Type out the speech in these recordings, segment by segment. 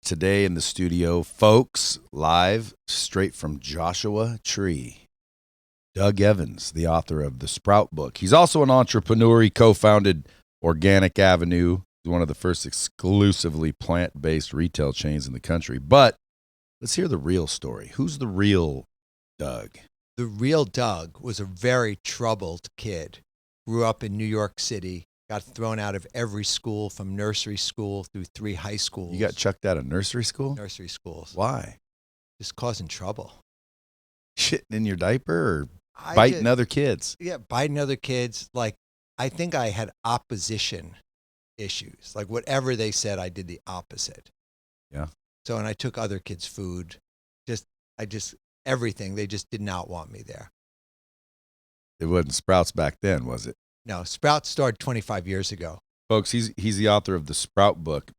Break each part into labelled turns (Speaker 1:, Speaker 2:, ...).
Speaker 1: today in the studio, folks, live straight from Joshua Tree. Doug Evans, the author of the Sprout book. He's also an entrepreneur. He co-founded Organic Avenue, one of the first exclusively plant-based retail chains in the country. But let's hear the real story. Who's the real Doug?
Speaker 2: The real Doug was a very troubled kid. Grew up in New York City, got thrown out of every school from nursery school through 3 high schools.
Speaker 1: You got chucked out of nursery school?
Speaker 2: Nursery schools.
Speaker 1: Why?
Speaker 2: Just causing trouble.
Speaker 1: Shitting in your diaper or biting other kids?
Speaker 2: Yeah, biting other kids. Like, I think I had opposition issues. Like, whatever they said, I did the opposite.
Speaker 1: Yeah.
Speaker 2: So, and I took other kids' food. Everything. They just did not want me there.
Speaker 1: It wasn't Sprouts back then, was it?
Speaker 2: No, Sprout started 25 years ago.
Speaker 1: Folks, he's the author of the Sprout book.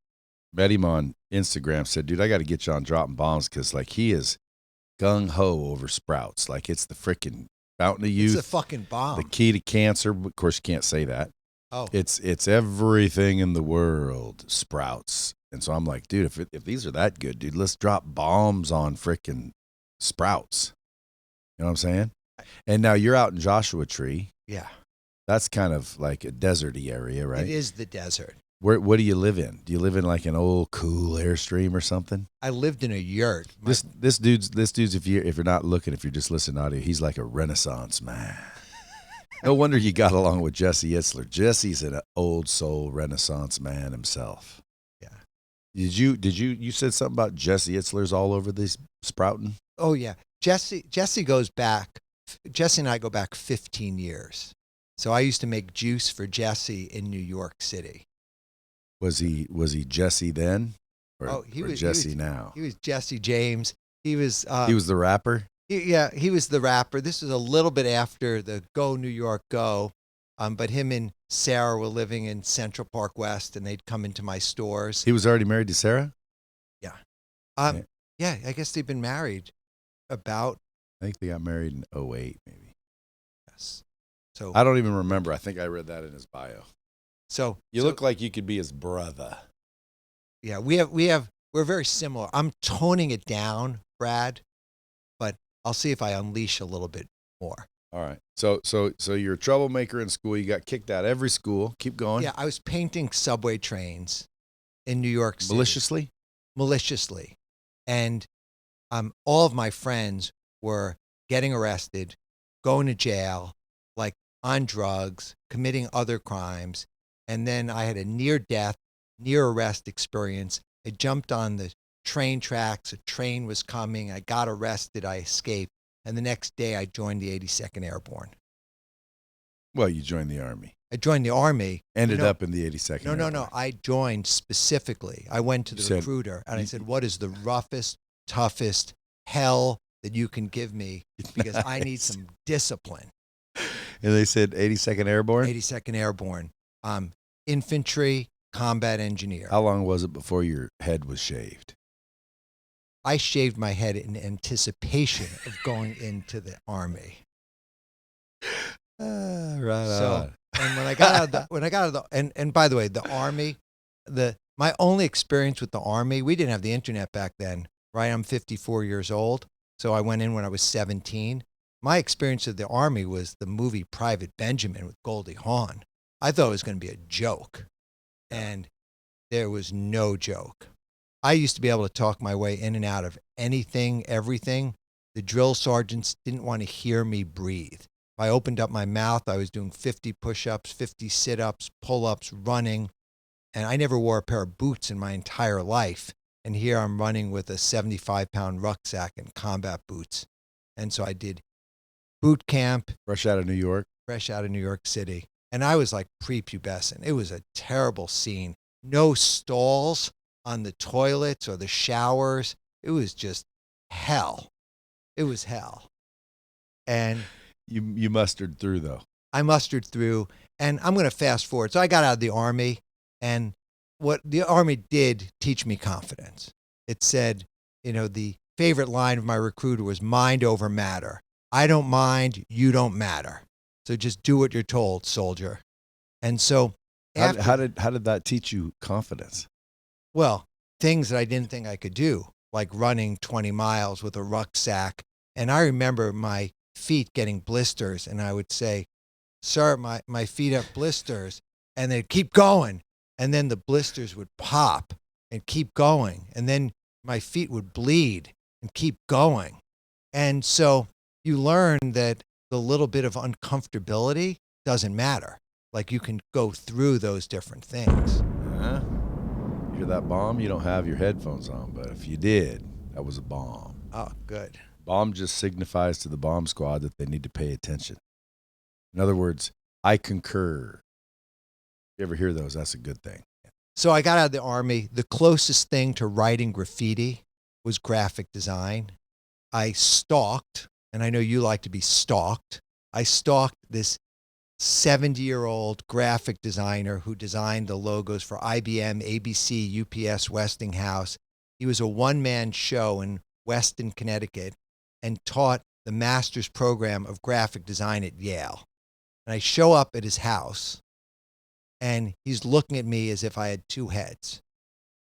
Speaker 1: Met him on Instagram, said, dude, I got to get you on dropping bombs because, like, he is gung-ho over Sprouts. Like, it's the freaking fountain of youth.
Speaker 2: It's a fucking bomb.
Speaker 1: The key to cancer. Of course, you can't say that.
Speaker 2: Oh.
Speaker 1: It's everything in the world, Sprouts. And so I'm like, dude, if these are that good, dude, let's drop bombs on freaking Sprouts. You know what I'm saying? And now you're out in Joshua Tree.
Speaker 2: Yeah.
Speaker 1: That's kind of like a deserty area, right?
Speaker 2: It is the desert.
Speaker 1: What do you live in? Do you live in like an old cool Airstream or something?
Speaker 2: I lived in a yurt.
Speaker 1: This dude's if you're not looking, if you're just listening to audio, he's like a Renaissance man. No wonder you got along with Jesse Itzler. Jesse's an old soul Renaissance man himself.
Speaker 2: Yeah.
Speaker 1: You said something about Jesse Itzler's all over this sprouting?
Speaker 2: Oh yeah. Jesse goes back. Jesse and I go back 15 years. So I used to make juice for Jesse in New York City.
Speaker 1: Was he Jesse then? Or Jesse now?
Speaker 2: He was Jesse James. He was
Speaker 1: the rapper?
Speaker 2: He was the rapper. This was a little bit after the Go New York Go. But him and Sarah were living in Central Park West, and they'd come into my stores.
Speaker 1: He was already married to Sarah?
Speaker 2: Yeah. Yeah, I guess they've been married about...
Speaker 1: I think they got married in 2008, maybe.
Speaker 2: Yes. So
Speaker 1: I don't even remember. I think I read that in his bio.
Speaker 2: So
Speaker 1: you look like you could be his brother.
Speaker 2: Yeah, we're very similar. I'm toning it down, Brad, but I'll see if I unleash a little bit more.
Speaker 1: All right. So you're a troublemaker in school. You got kicked out of every school. Keep going.
Speaker 2: Yeah, I was painting subway trains in New York City. Maliciously. And all of my friends were getting arrested, going to jail, like on drugs, committing other crimes. And then I had a near-death, near-arrest experience. I jumped on the train tracks. A train was coming. I got arrested. I escaped. And the next day, I joined the 82nd Airborne.
Speaker 1: Well, you joined the Army.
Speaker 2: I joined the Army.
Speaker 1: Ended up in the 82nd Airborne.
Speaker 2: No. I joined specifically. I went to the recruiter, and I said, what is the roughest, toughest hell that you can give me? Because I need some discipline.
Speaker 1: And they said 82nd Airborne?
Speaker 2: 82nd Airborne. Infantry combat engineer.
Speaker 1: How long was it before your head was shaved?
Speaker 2: I shaved my head in anticipation of going into the Army.
Speaker 1: Right.
Speaker 2: So, and when I got out of the, and by the way, the Army, my only experience with the Army, we didn't have the internet back then, right? I'm 54 years old. So I went in when I was 17. My experience with the Army was the movie Private Benjamin with Goldie Hawn. I thought it was going to be a joke, and there was no joke. I used to be able to talk my way in and out of anything, everything. The drill sergeants didn't want to hear me breathe. If I opened up my mouth, I was doing 50 push-ups, 50 sit-ups, pull-ups, running, and I never wore a pair of boots in my entire life. And here I'm running with a 75-pound rucksack and combat boots. And so I did boot camp.
Speaker 1: Fresh out of New York
Speaker 2: City. And I was like prepubescent. It was a terrible scene. No stalls on the toilets or the showers. It was just hell. It was hell. And
Speaker 1: you mustered through, though.
Speaker 2: I mustered through, and I'm going to fast forward. So I got out of the Army, and what the Army did teach me confidence. It said, the favorite line of my recruiter was mind over matter. I don't mind, you don't matter. So just do what you're told, soldier. And so
Speaker 1: how did that teach you confidence?
Speaker 2: Well, things that I didn't think I could do, like running 20 miles with a rucksack. And I remember my feet getting blisters, and I would say, "Sir, my feet have blisters," and they'd keep going, and then the blisters would pop and keep going, and then my feet would bleed and keep going. And so you learn that the little bit of uncomfortability doesn't matter. Like, you can go through those different things.
Speaker 1: Huh? You hear that bomb? You don't have your headphones on, but if you did, that was a bomb.
Speaker 2: Oh, good.
Speaker 1: Bomb just signifies to the bomb squad that they need to pay attention. In other words, I concur. You ever hear those? That's a good thing.
Speaker 2: So I got out of the Army. The closest thing to writing graffiti was graphic design. I stalked, and I know you like to be stalked. I stalked this 70-year-old graphic designer who designed the logos for IBM, ABC, UPS, Westinghouse. He was a one-man show in Weston, Connecticut, and taught the master's program of graphic design at Yale. And I show up at his house, and he's looking at me as if I had two heads.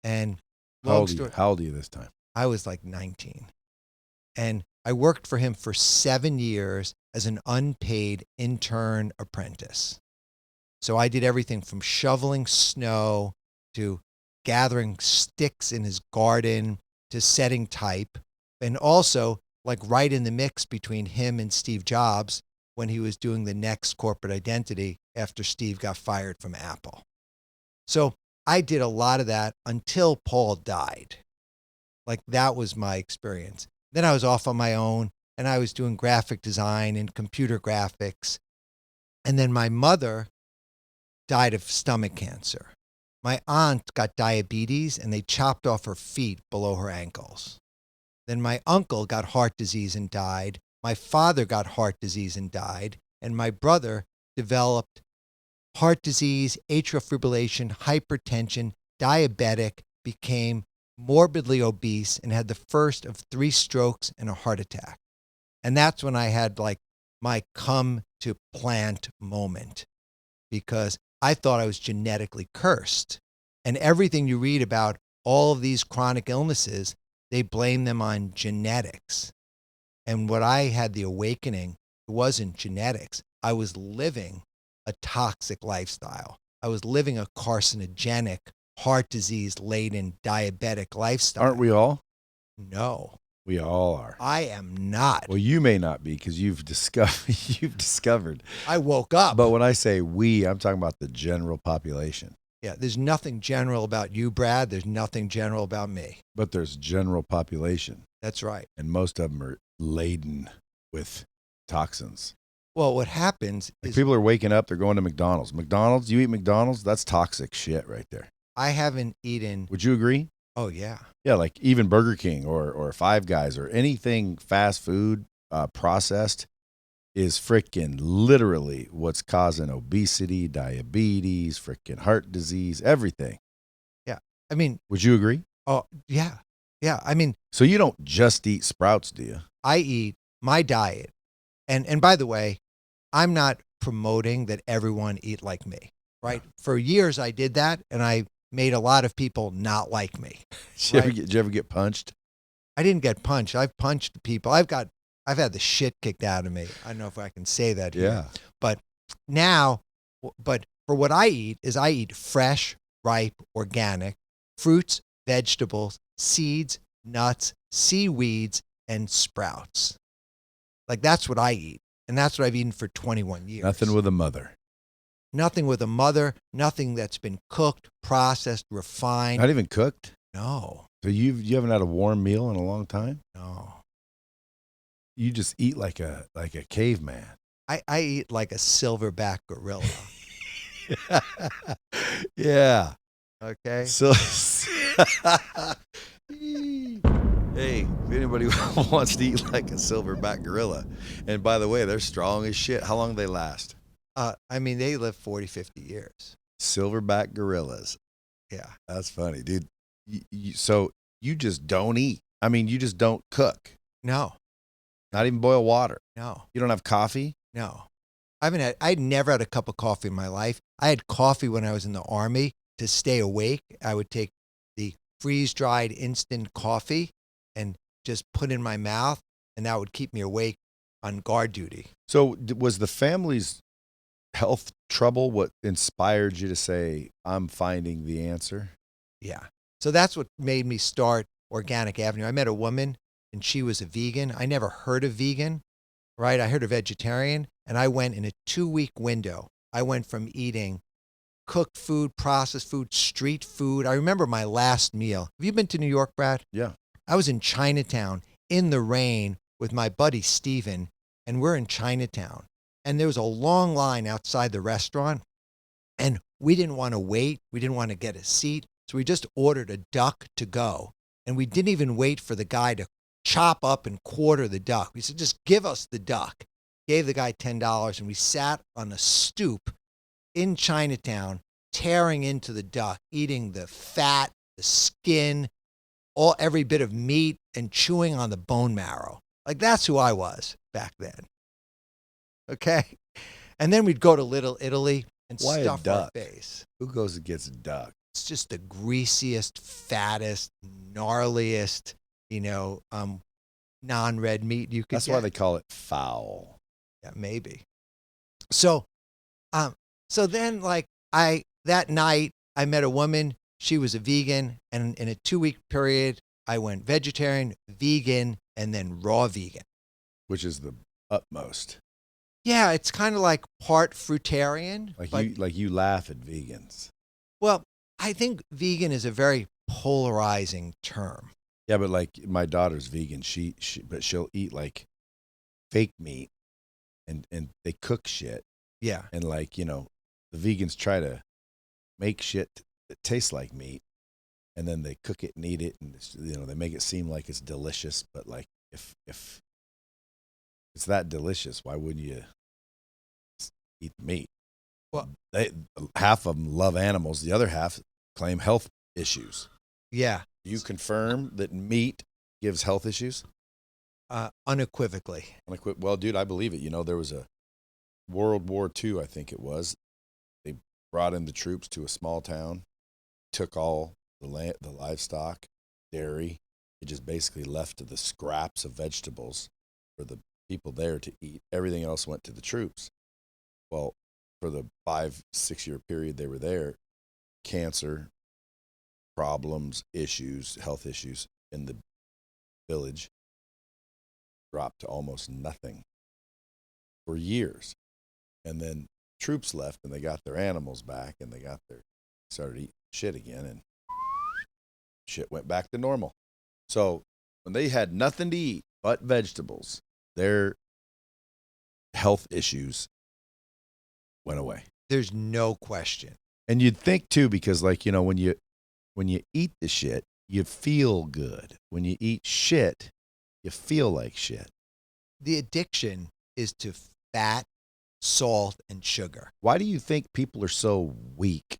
Speaker 2: And
Speaker 1: How old are you this time?
Speaker 2: I was like 19. And I worked for him for 7 years as an unpaid intern apprentice. So I did everything from shoveling snow to gathering sticks in his garden to setting type, and also like right in the mix between him and Steve Jobs when he was doing the next corporate identity after Steve got fired from Apple. So I did a lot of that until Paul died. Like, that was my experience. Then I was off on my own, and I was doing graphic design and computer graphics. And then my mother died of stomach cancer. My aunt got diabetes, and they chopped off her feet below her ankles. Then my uncle got heart disease and died. My father got heart disease and died. And my brother developed heart disease, atrial fibrillation, hypertension, diabetic, became morbidly obese, and had the first of 3 strokes and a heart attack. And that's when I had like my come to plant moment, because I thought I was genetically cursed. And everything you read about all of these chronic illnesses, they blame them on genetics. And what I had the awakening, it wasn't genetics. I was living a toxic lifestyle. I was living a carcinogenic, heart disease laden, diabetic lifestyle.
Speaker 1: Aren't we all?
Speaker 2: No.
Speaker 1: We all are.
Speaker 2: I am not.
Speaker 1: Well, you may not be, because you've discovered.
Speaker 2: I woke up.
Speaker 1: But when I say we, I'm talking about the general population.
Speaker 2: Yeah, there's nothing general about you, Brad. There's nothing general about me.
Speaker 1: But there's general population.
Speaker 2: That's right.
Speaker 1: And most of them are laden with toxins.
Speaker 2: Well, what happens
Speaker 1: Like,
Speaker 2: is
Speaker 1: people are waking up, they're going to McDonald's. McDonald's, you eat McDonald's, that's toxic shit right there.
Speaker 2: I haven't eaten.
Speaker 1: Would you agree?
Speaker 2: Oh, yeah.
Speaker 1: Yeah, like even Burger King or Five Guys or anything fast food processed is freaking literally what's causing obesity, diabetes, freaking heart disease, everything.
Speaker 2: Yeah. I mean,
Speaker 1: Would you agree?
Speaker 2: oh, yeah. Yeah. I mean,
Speaker 1: So you don't just eat Sprouts, do you?
Speaker 2: I eat my diet. And by the way, I'm not promoting that everyone eat like me, right? For years I did that, and I made a lot of people not like me.
Speaker 1: Did you ever get punched?
Speaker 2: I didn't get punched. I've punched people. I've had the shit kicked out of me. I don't know if I can say that here.
Speaker 1: Yeah.
Speaker 2: But now, but for what I eat fresh, ripe, organic fruits, vegetables, seeds, nuts, seaweeds, and sprouts. Like, that's what I eat. And that's what I've eaten for 21 years.
Speaker 1: Nothing with a mother.
Speaker 2: Nothing with a mother, nothing that's been cooked, processed, refined.
Speaker 1: Not even cooked?
Speaker 2: No,
Speaker 1: So you haven't had a warm meal in a long time?
Speaker 2: no.
Speaker 1: You just eat like a caveman.
Speaker 2: I eat like a silverback gorilla.
Speaker 1: Yeah.
Speaker 2: Okay.
Speaker 1: So hey, if anybody wants to eat like a silverback gorilla, and by the way, they're strong as shit. How long do they last?
Speaker 2: I mean, they live 40, 50 years.
Speaker 1: Silverback gorillas.
Speaker 2: Yeah.
Speaker 1: That's funny, dude. So you just don't eat. I mean, you just don't cook.
Speaker 2: No,
Speaker 1: Not even boil water.
Speaker 2: no,
Speaker 1: You don't have coffee?
Speaker 2: no. I'd never had a cup of coffee in my life. I had coffee when I was in the Army to stay awake. I would take the freeze-dried instant coffee and just put in my mouth, and that would keep me awake on guard duty.
Speaker 1: So was the family's health trouble what inspired you to say, I'm finding the answer?
Speaker 2: Yeah. So that's what made me start Organic Avenue. I met a woman, and she was a vegan. I never heard of vegan, right? I heard of vegetarian, and I went in a 2-week window. I went from eating cooked food, processed food, street food. I remember my last meal. Have you been to New York, Brad?
Speaker 1: Yeah.
Speaker 2: I was in Chinatown in the rain with my buddy Steven, and we're in Chinatown. And there was a long line outside the restaurant, and we didn't want to wait. We didn't want to get a seat. So we just ordered a duck to go. And we didn't even wait for the guy to chop up and quarter the duck. We said, just give us the duck. Gave the guy $10, and we sat on a stoop in Chinatown, tearing into the duck, eating the fat, the skin, every bit of meat, and chewing on the bone marrow. Like, that's who I was back then. Okay? And then we'd go to Little Italy and
Speaker 1: Why a
Speaker 2: stuff our
Speaker 1: duck?
Speaker 2: face.
Speaker 1: Who goes and gets a duck?
Speaker 2: It's just the greasiest, fattest, gnarliest, non-red meat you could
Speaker 1: That's
Speaker 2: get.
Speaker 1: why they call it foul.
Speaker 2: Yeah, maybe. So then that night I met a woman. She was a vegan, and in a 2-week period, I went vegetarian, vegan, and then raw vegan.
Speaker 1: Which is the utmost.
Speaker 2: Yeah, it's kind of like part fruitarian.
Speaker 1: Like you laugh at vegans.
Speaker 2: Well, I think vegan is a very polarizing term.
Speaker 1: Yeah, but like my daughter's vegan. But she'll eat like fake meat, and they cook shit.
Speaker 2: Yeah.
Speaker 1: And the vegans try to make shit that tastes like meat, and then they cook it and eat it, and they make it seem like it's delicious. But like if it's that delicious, why wouldn't you eat the meat?
Speaker 2: Well,
Speaker 1: half of them love animals. The other half claim health issues.
Speaker 2: Yeah.
Speaker 1: Do you confirm that meat gives health issues?
Speaker 2: Unequivocally.
Speaker 1: Well, dude, I believe it. There was a World War II, I think it was. They brought in the troops to a small town, took all the livestock, dairy. It just basically left the scraps of vegetables for the people there to eat. Everything else went to the troops. Well, for the 5-6 year period they were there, cancer problems, issues, health issues in the village dropped to almost nothing for years. And then troops left, and they got their animals back, and they started eating shit again, and shit went back to normal. So when they had nothing to eat but vegetables, their health issues went away.
Speaker 2: There's no question.
Speaker 1: And you'd think too, because when you eat the shit, you feel good. When you eat shit, you feel like shit.
Speaker 2: The addiction is to fat, salt, and sugar.
Speaker 1: Why do you think people are so weak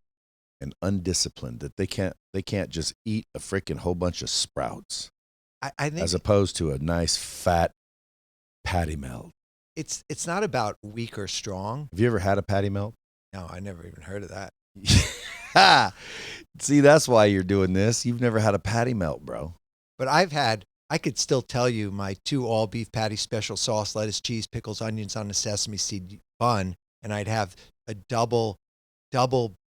Speaker 1: and undisciplined that they can't just eat a freaking whole bunch of sprouts?
Speaker 2: I think
Speaker 1: as opposed to a nice fat patty melt.
Speaker 2: It's not about weak or strong.
Speaker 1: Have you ever had a patty melt?
Speaker 2: No, I never even heard of
Speaker 1: that. See, that's why you're doing this. You've never had a patty melt, bro.
Speaker 2: But I could still tell you my 2 all beef patties, special sauce, lettuce, cheese, pickles, onions on a sesame seed bun, and I'd have a double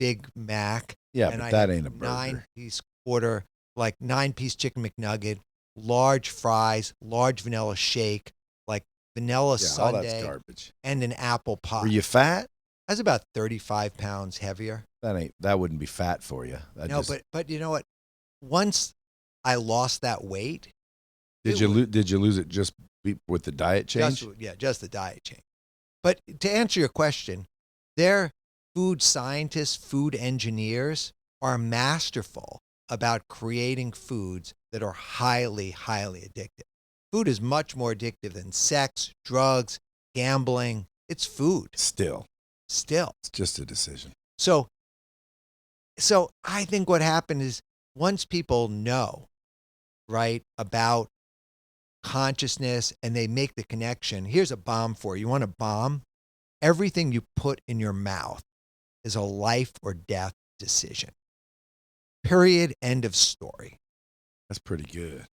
Speaker 2: Big Mac.
Speaker 1: Yeah,
Speaker 2: and
Speaker 1: but
Speaker 2: I'd
Speaker 1: that
Speaker 2: have
Speaker 1: ain't a burger.
Speaker 2: 9-piece quarter, like 9-piece chicken McNugget, large fries, large vanilla shake, like vanilla
Speaker 1: all that's
Speaker 2: sundae,
Speaker 1: garbage.
Speaker 2: and an apple pie.
Speaker 1: Were you fat?
Speaker 2: I was about 35 pounds heavier.
Speaker 1: That wouldn't be fat for you.
Speaker 2: But you know what? Once I lost that weight.
Speaker 1: Did you lose it just with the diet change?
Speaker 2: Just the diet change. But to answer your question, their food scientists, food engineers are masterful about creating foods that are highly, highly addictive. Food is much more addictive than sex, drugs, gambling. It's food.
Speaker 1: Still. It's just a decision.
Speaker 2: So I think what happened is once people know, right, about consciousness and they make the connection, here's a bomb for you. You want a bomb? Everything you put in your mouth is a life or death decision. Period. End of story.
Speaker 1: That's pretty good.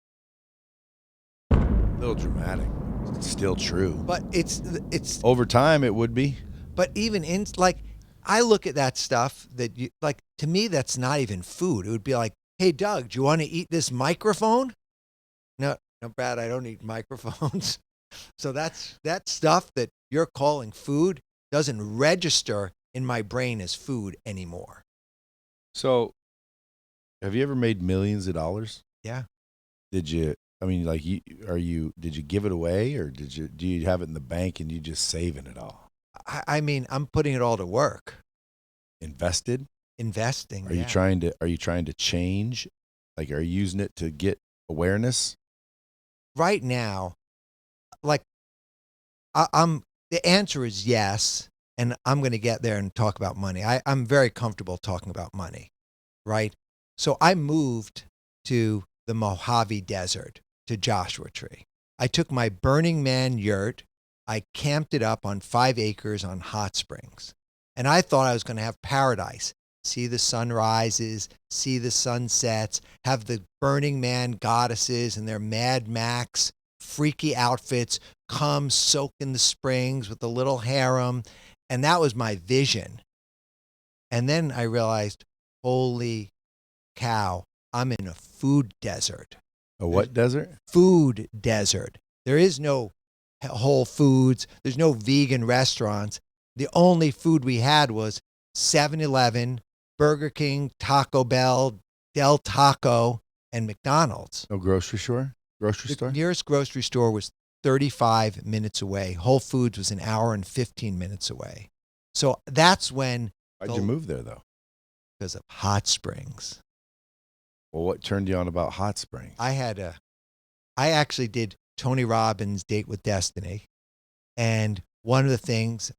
Speaker 1: A little dramatic. It's still true.
Speaker 2: But it's
Speaker 1: Over time, it would be.
Speaker 2: but even in like I look at that stuff that you like to me that's not even food. It would be like, hey Doug, do you want to eat this microphone? No, Brad, I don't eat microphones. So that stuff that you're calling food doesn't register in my brain as food anymore.
Speaker 1: So, have you ever made millions of dollars?
Speaker 2: Yeah.
Speaker 1: Did you? I mean, like, did you give it away, or do you have it in the bank and you just saving it all?
Speaker 2: I mean, I'm putting it all to work.
Speaker 1: Invested?
Speaker 2: Investing.
Speaker 1: Are you trying to change? Like, are you using it to get awareness?
Speaker 2: Right now, like I'm the answer is yes, and I'm going to get there and talk about money. I'm very comfortable talking about money, right? So I moved to the Mojave Desert, to Joshua Tree. I took my Burning Man yurt, I camped it up on 5 acres on hot springs, and I thought I was going to have paradise. See the sunrises, see the sunsets, have the Burning Man goddesses and their Mad Max freaky outfits come soak in the springs with a little harem. And that was my vision. And then I realized, holy cow, I'm in a food desert.
Speaker 1: A what desert?
Speaker 2: Food desert. There is no Whole Foods. There's no vegan restaurants. The only food we had was 7-Eleven, Burger King, Taco Bell, Del Taco, and McDonald's.
Speaker 1: No grocery store?
Speaker 2: The nearest grocery store was 35 minutes away. Whole Foods was an hour and 15 minutes away. So that's when...
Speaker 1: Why'd you move there, though?
Speaker 2: Because of hot springs.
Speaker 1: Well, what turned you on about hot springs?
Speaker 2: I actually did Tony Robbins' Date with Destiny. And one of the things,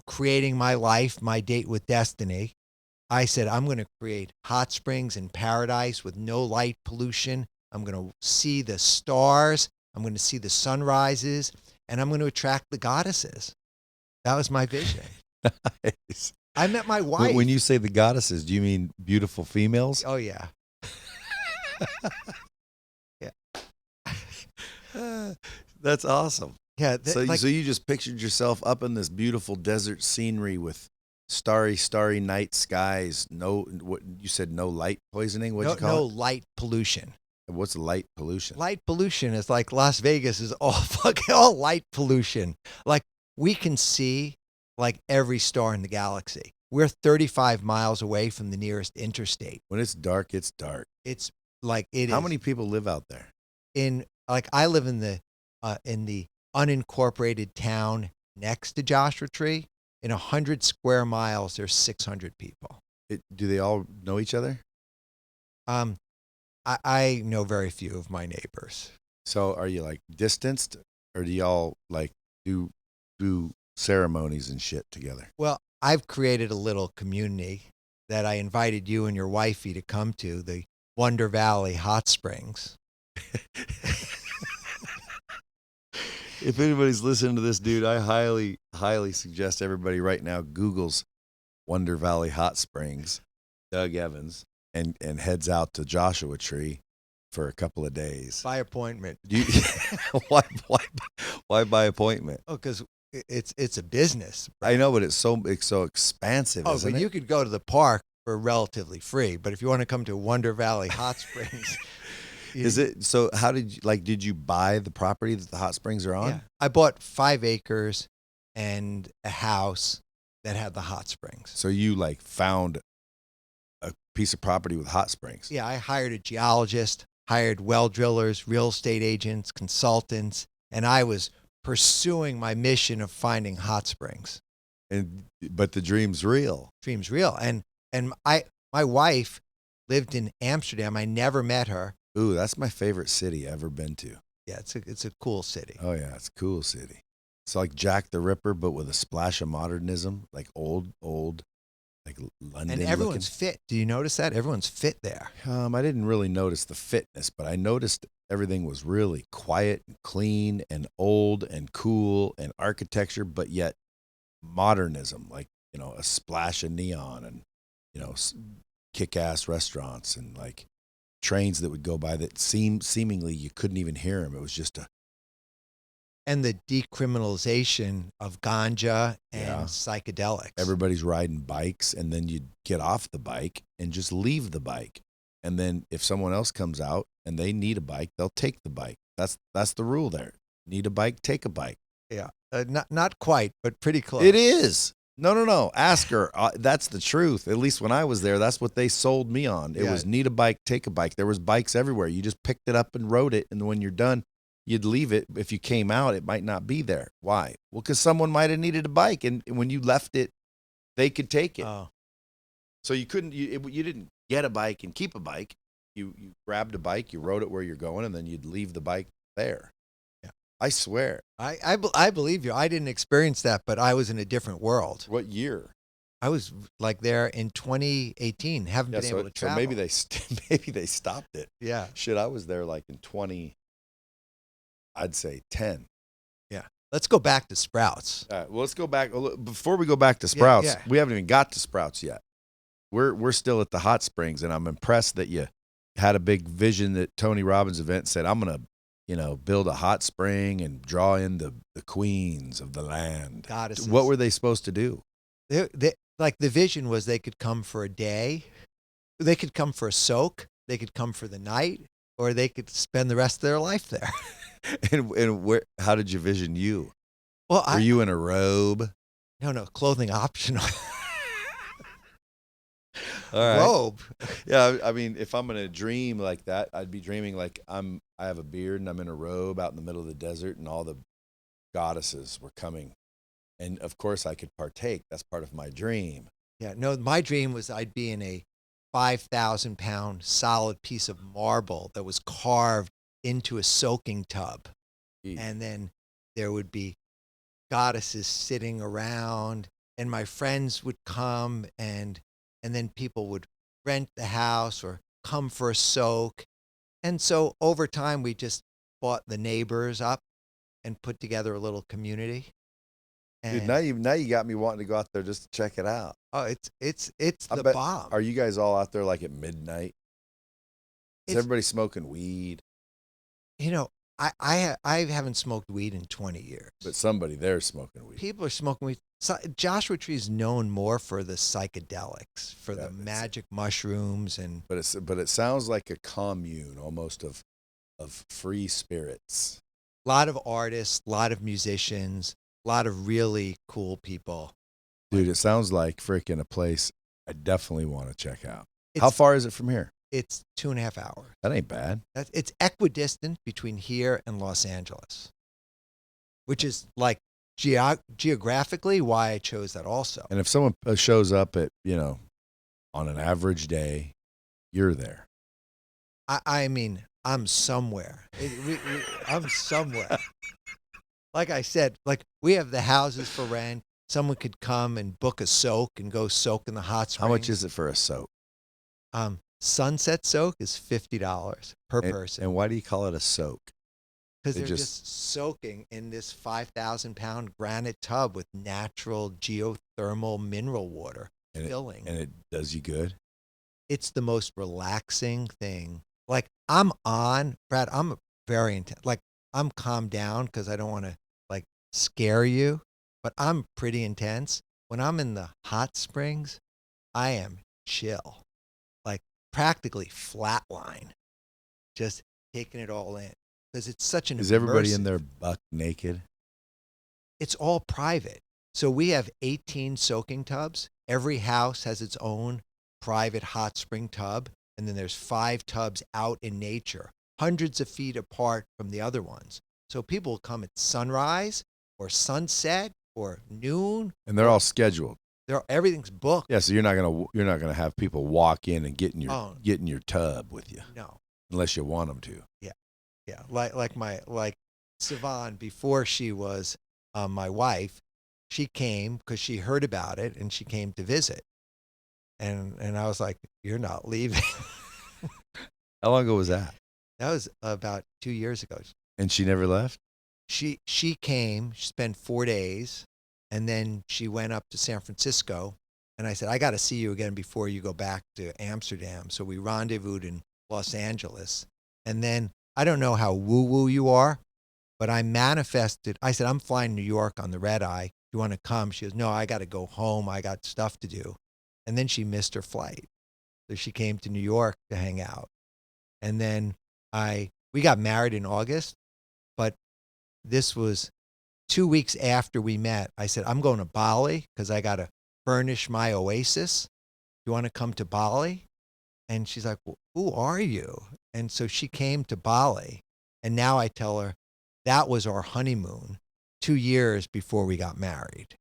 Speaker 2: creating my life, my date with destiny, I said, I'm going to create hot springs in paradise with no light pollution. I'm going to see the stars. I'm going to see the sunrises, and I'm going to attract the goddesses. That was my vision.
Speaker 1: Nice.
Speaker 2: I met my wife.
Speaker 1: When you say the goddesses, do you mean beautiful females?
Speaker 2: Oh, yeah.
Speaker 1: Yeah. That's awesome.
Speaker 2: Yeah.
Speaker 1: So you just pictured yourself up in this beautiful desert scenery with starry night skies. What you said? No light poisoning. What'd you call it?
Speaker 2: No light pollution.
Speaker 1: What's light pollution?
Speaker 2: Light pollution is like Las Vegas is all light pollution. Like we can see like every star in the galaxy. We're 35 miles away from the nearest interstate.
Speaker 1: When it's dark, it's dark.
Speaker 2: It's like it is.
Speaker 1: How many people live out there?
Speaker 2: I live in the unincorporated town next to Joshua Tree. In 100 square miles, there's 600 people.
Speaker 1: Do they all know each other?
Speaker 2: I know very few of my neighbors.
Speaker 1: So are you like distanced, or do y'all like do ceremonies and shit together?
Speaker 2: Well, I've created a little community that I invited you and your wifey to come to, the Wonder Valley Hot Springs.
Speaker 1: If anybody's listening to this, dude, I highly suggest everybody right now Googles Wonder Valley Hot Springs, Doug Evans, and heads out to Joshua Tree for a couple of days.
Speaker 2: By appointment.
Speaker 1: Why by appointment?
Speaker 2: Oh, because it's a business.
Speaker 1: I know, but it's so expansive.
Speaker 2: Oh,
Speaker 1: isn't
Speaker 2: but
Speaker 1: it?
Speaker 2: you could go to the park for relatively free. But if you want to come to Wonder Valley Hot Springs,
Speaker 1: is it so? How did you buy the property that the hot springs are on?
Speaker 2: Yeah, I bought 5 acres and a house that had the hot springs.
Speaker 1: So you like found a piece of property with hot springs.
Speaker 2: Yeah, I hired a geologist, hired well drillers, real estate agents, consultants, and I was pursuing my mission of finding hot springs.
Speaker 1: But the dream's real.
Speaker 2: Dream's real. And my wife lived in Amsterdam. I never met her.
Speaker 1: Ooh, that's my favorite city I've ever been to.
Speaker 2: Yeah, it's a cool city.
Speaker 1: Oh yeah, it's a cool city. It's like Jack the Ripper, but with a splash of modernism, like old, like London.
Speaker 2: And everyone's fit. Do you notice that? Everyone's fit there.
Speaker 1: I didn't really notice the fitness, but I noticed everything was really quiet and clean and old and cool and architecture, but yet modernism, like, a splash of neon and, kick-ass restaurants and like trains that would go by that seemingly you couldn't even hear them. It was just
Speaker 2: And the decriminalization of ganja and
Speaker 1: Yeah.
Speaker 2: psychedelics.
Speaker 1: everybody's riding bikes, and then you'd get off the bike and just leave the bike. And then if someone else comes out and they need a bike, they'll take the bike. That's the rule there. Need a bike, take a bike.
Speaker 2: Yeah, not quite, but pretty close.
Speaker 1: It is. No. Ask her. That's the truth. At least when I was there, that's what they sold me on. It
Speaker 2: Yeah.
Speaker 1: was need a bike, take a bike. There was bikes everywhere. You just picked it up and rode it, and when you're done, you'd leave it. If you came out, it might not be there. Why? Well, because someone might have needed a bike, and when you left it, they could take it.
Speaker 2: Oh,
Speaker 1: So you couldn't. You didn't get a bike and keep a bike. You grabbed a bike, you rode it where you're going, and then you'd leave the bike there.
Speaker 2: Yeah.
Speaker 1: I swear.
Speaker 2: I believe you. I didn't experience that, but I was in a different world.
Speaker 1: What year?
Speaker 2: I was like there in 2018. Haven't been able to travel.
Speaker 1: So maybe they stopped it.
Speaker 2: Yeah.
Speaker 1: Shit, I was there like in I'd say 10.
Speaker 2: Yeah. Let's go back to Sprouts.
Speaker 1: All right, well, let's go back. Before we go back to Sprouts,
Speaker 2: yeah.
Speaker 1: we haven't even got to Sprouts yet. We're still at the hot springs, and I'm impressed that you had a big vision at Tony Robbins' event, said, I'm going to, build a hot spring and draw in the queens of the land.
Speaker 2: Goddesses.
Speaker 1: What were they supposed to do?
Speaker 2: They, like the vision was they could come for a day, they could come for a soak, they could come for the night, or they could spend the rest of their life there.
Speaker 1: And where? How did you vision you?
Speaker 2: Well,
Speaker 1: Were you in a robe?
Speaker 2: No, clothing optional.
Speaker 1: All right.
Speaker 2: Robe.
Speaker 1: Yeah, I mean, if I'm gonna dream like that, I'd be dreaming like I have a beard and I'm in a robe out in the middle of the desert, and all the goddesses were coming, and of course I could partake. That's part of my dream.
Speaker 2: Yeah, no, my dream was I'd be in a 5,000-pound solid piece of marble that was carved into a soaking tub.
Speaker 1: Jeez.
Speaker 2: And then there would be goddesses sitting around, and my friends would come, and then people would rent the house or come for a soak. And so over time, we just bought the neighbors up and put together a little community.
Speaker 1: Dude,
Speaker 2: And
Speaker 1: now you got me wanting to go out there just to check it out.
Speaker 2: oh, it's
Speaker 1: I
Speaker 2: the
Speaker 1: bet-
Speaker 2: bomb.
Speaker 1: Are you guys all out there like at midnight? Is
Speaker 2: It's-
Speaker 1: everybody smoking weed?
Speaker 2: I haven't smoked weed in 20 years.
Speaker 1: But somebody there's smoking weed.
Speaker 2: People are smoking weed. So, Joshua Tree is known more for the psychedelics, for
Speaker 1: Yeah,
Speaker 2: the
Speaker 1: it's-
Speaker 2: magic mushrooms, and
Speaker 1: But it sounds like a commune almost of free spirits.
Speaker 2: a lot of artists, a lot of musicians, a lot of really cool people.
Speaker 1: Dude, it sounds like freaking a place I definitely want to check out.
Speaker 2: It's,
Speaker 1: How far is it from here?
Speaker 2: It's 2.5 hours.
Speaker 1: That ain't bad.
Speaker 2: It's equidistant between here and Los Angeles, which is like geographically why I chose that also.
Speaker 1: And if someone shows up at, on an average day, you're there.
Speaker 2: I mean, I'm somewhere. I'm somewhere. Like I said, like we have the houses for rent. Someone could come and book a soak and go soak in the hot springs.
Speaker 1: How much is it for a soak?
Speaker 2: Sunset soak is $50 per person.
Speaker 1: And why do you call it a soak?
Speaker 2: Because
Speaker 1: they
Speaker 2: they're
Speaker 1: just-
Speaker 2: just soaking in this 5,000-pound granite tub with natural geothermal mineral water filling.
Speaker 1: And it does you good?
Speaker 2: It's the most relaxing thing. Like Brad, I'm very intense. Like I'm calmed down because I don't want to like scare you, but I'm pretty intense. When I'm in the hot springs, I am chill, like practically flatline, just taking it all in because it's such an
Speaker 1: Is everybody in
Speaker 2: immersive-
Speaker 1: there buck naked?
Speaker 2: It's all private. So we have 18 soaking tubs. Every house has its own private hot spring tub. And then there's 5 tubs out in nature, hundreds of feet apart from the other ones. So people will come at sunrise or sunset or noon.
Speaker 1: And they're all scheduled.
Speaker 2: Everything's booked.
Speaker 1: Yeah, so you're not gonna have people walk in and get in your tub with you
Speaker 2: No.
Speaker 1: unless you want them to.
Speaker 2: Yeah. Like Sivan, before she was my wife, she came because she heard about it and she came to visit. And I was like, you're not leaving.
Speaker 1: How long ago was that?
Speaker 2: That was about 2 years ago.
Speaker 1: And she never left?
Speaker 2: She came, she spent 4 days, and then she went up to San Francisco. And I said, I got to see you again before you go back to Amsterdam. So we rendezvoused in Los Angeles. And then I don't know how woo-woo you are, but I manifested. I said, I'm flying to New York on the red eye. You want to come? She goes, no, I got to go home. I got stuff to do. And then she missed her flight. So she came to New York to hang out. And then we got married in August, but this was 2 weeks after we met. I said, I'm going to Bali because I got to furnish my oasis. You want to come to Bali? And she's like, well, who are you? And so she came to Bali. And now I tell her that was our honeymoon 2 years before we got married.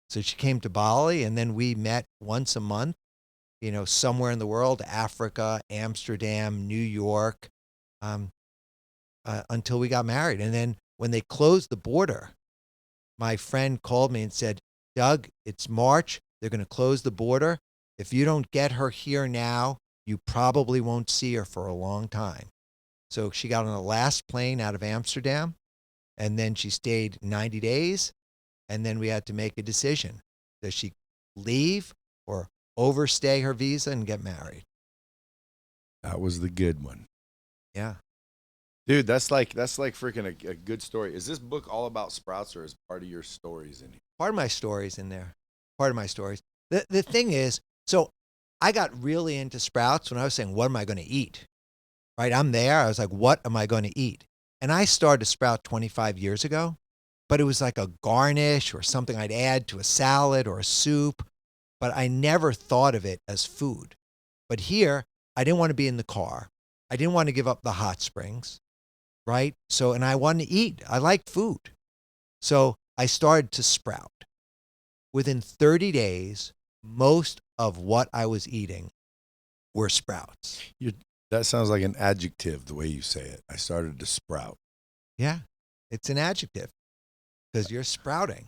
Speaker 2: So she came to Bali, and then we met once a month, somewhere in the world, Africa, Amsterdam, New York, until we got married. And then when they closed the border, my friend called me and said, Doug, it's March. They're going to close the border. If you don't get her here now, you probably won't see her for a long time. So she got on the last plane out of Amsterdam, and then she stayed 90 days, and then we had to make a decision. Does she leave or overstay her visa and get married?
Speaker 1: That was the good one.
Speaker 2: Yeah.
Speaker 1: Dude, that's like freaking a good story. Is this book all about sprouts, or is part of your stories in here?
Speaker 2: Part of my story's in there. Part of my stories. The thing is, so I got really into sprouts when I was saying, what am I going to eat? Right? I'm there. I was like, what am I going to eat? And I started to sprout 25 years ago, but it was like a garnish or something I'd add to a salad or a soup, but I never thought of it as food. But here, I didn't want to be in the car. I didn't want to give up the hot springs, right? So, and I wanted to eat. I like food. So I started to sprout. Within 30 days, most of what I was eating were sprouts.
Speaker 1: That sounds like an adjective, the way you say it. I started to sprout.
Speaker 2: Yeah, it's an adjective because you're sprouting.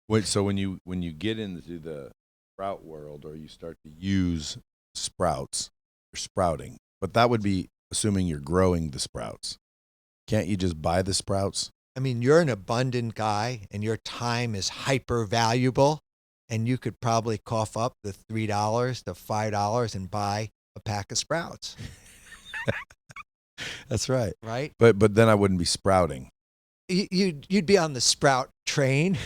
Speaker 1: Wait, so when you get into the sprout world, or you start to use sprouts, you're sprouting. But that would be assuming you're growing the sprouts. Can't you just buy the sprouts?
Speaker 2: I mean, you're an abundant guy and your time is hyper valuable, and you could probably cough up the $3 to $5 and buy a pack of sprouts.
Speaker 1: That's right.
Speaker 2: Right?
Speaker 1: But then I wouldn't be sprouting.
Speaker 2: You'd be on the sprout train,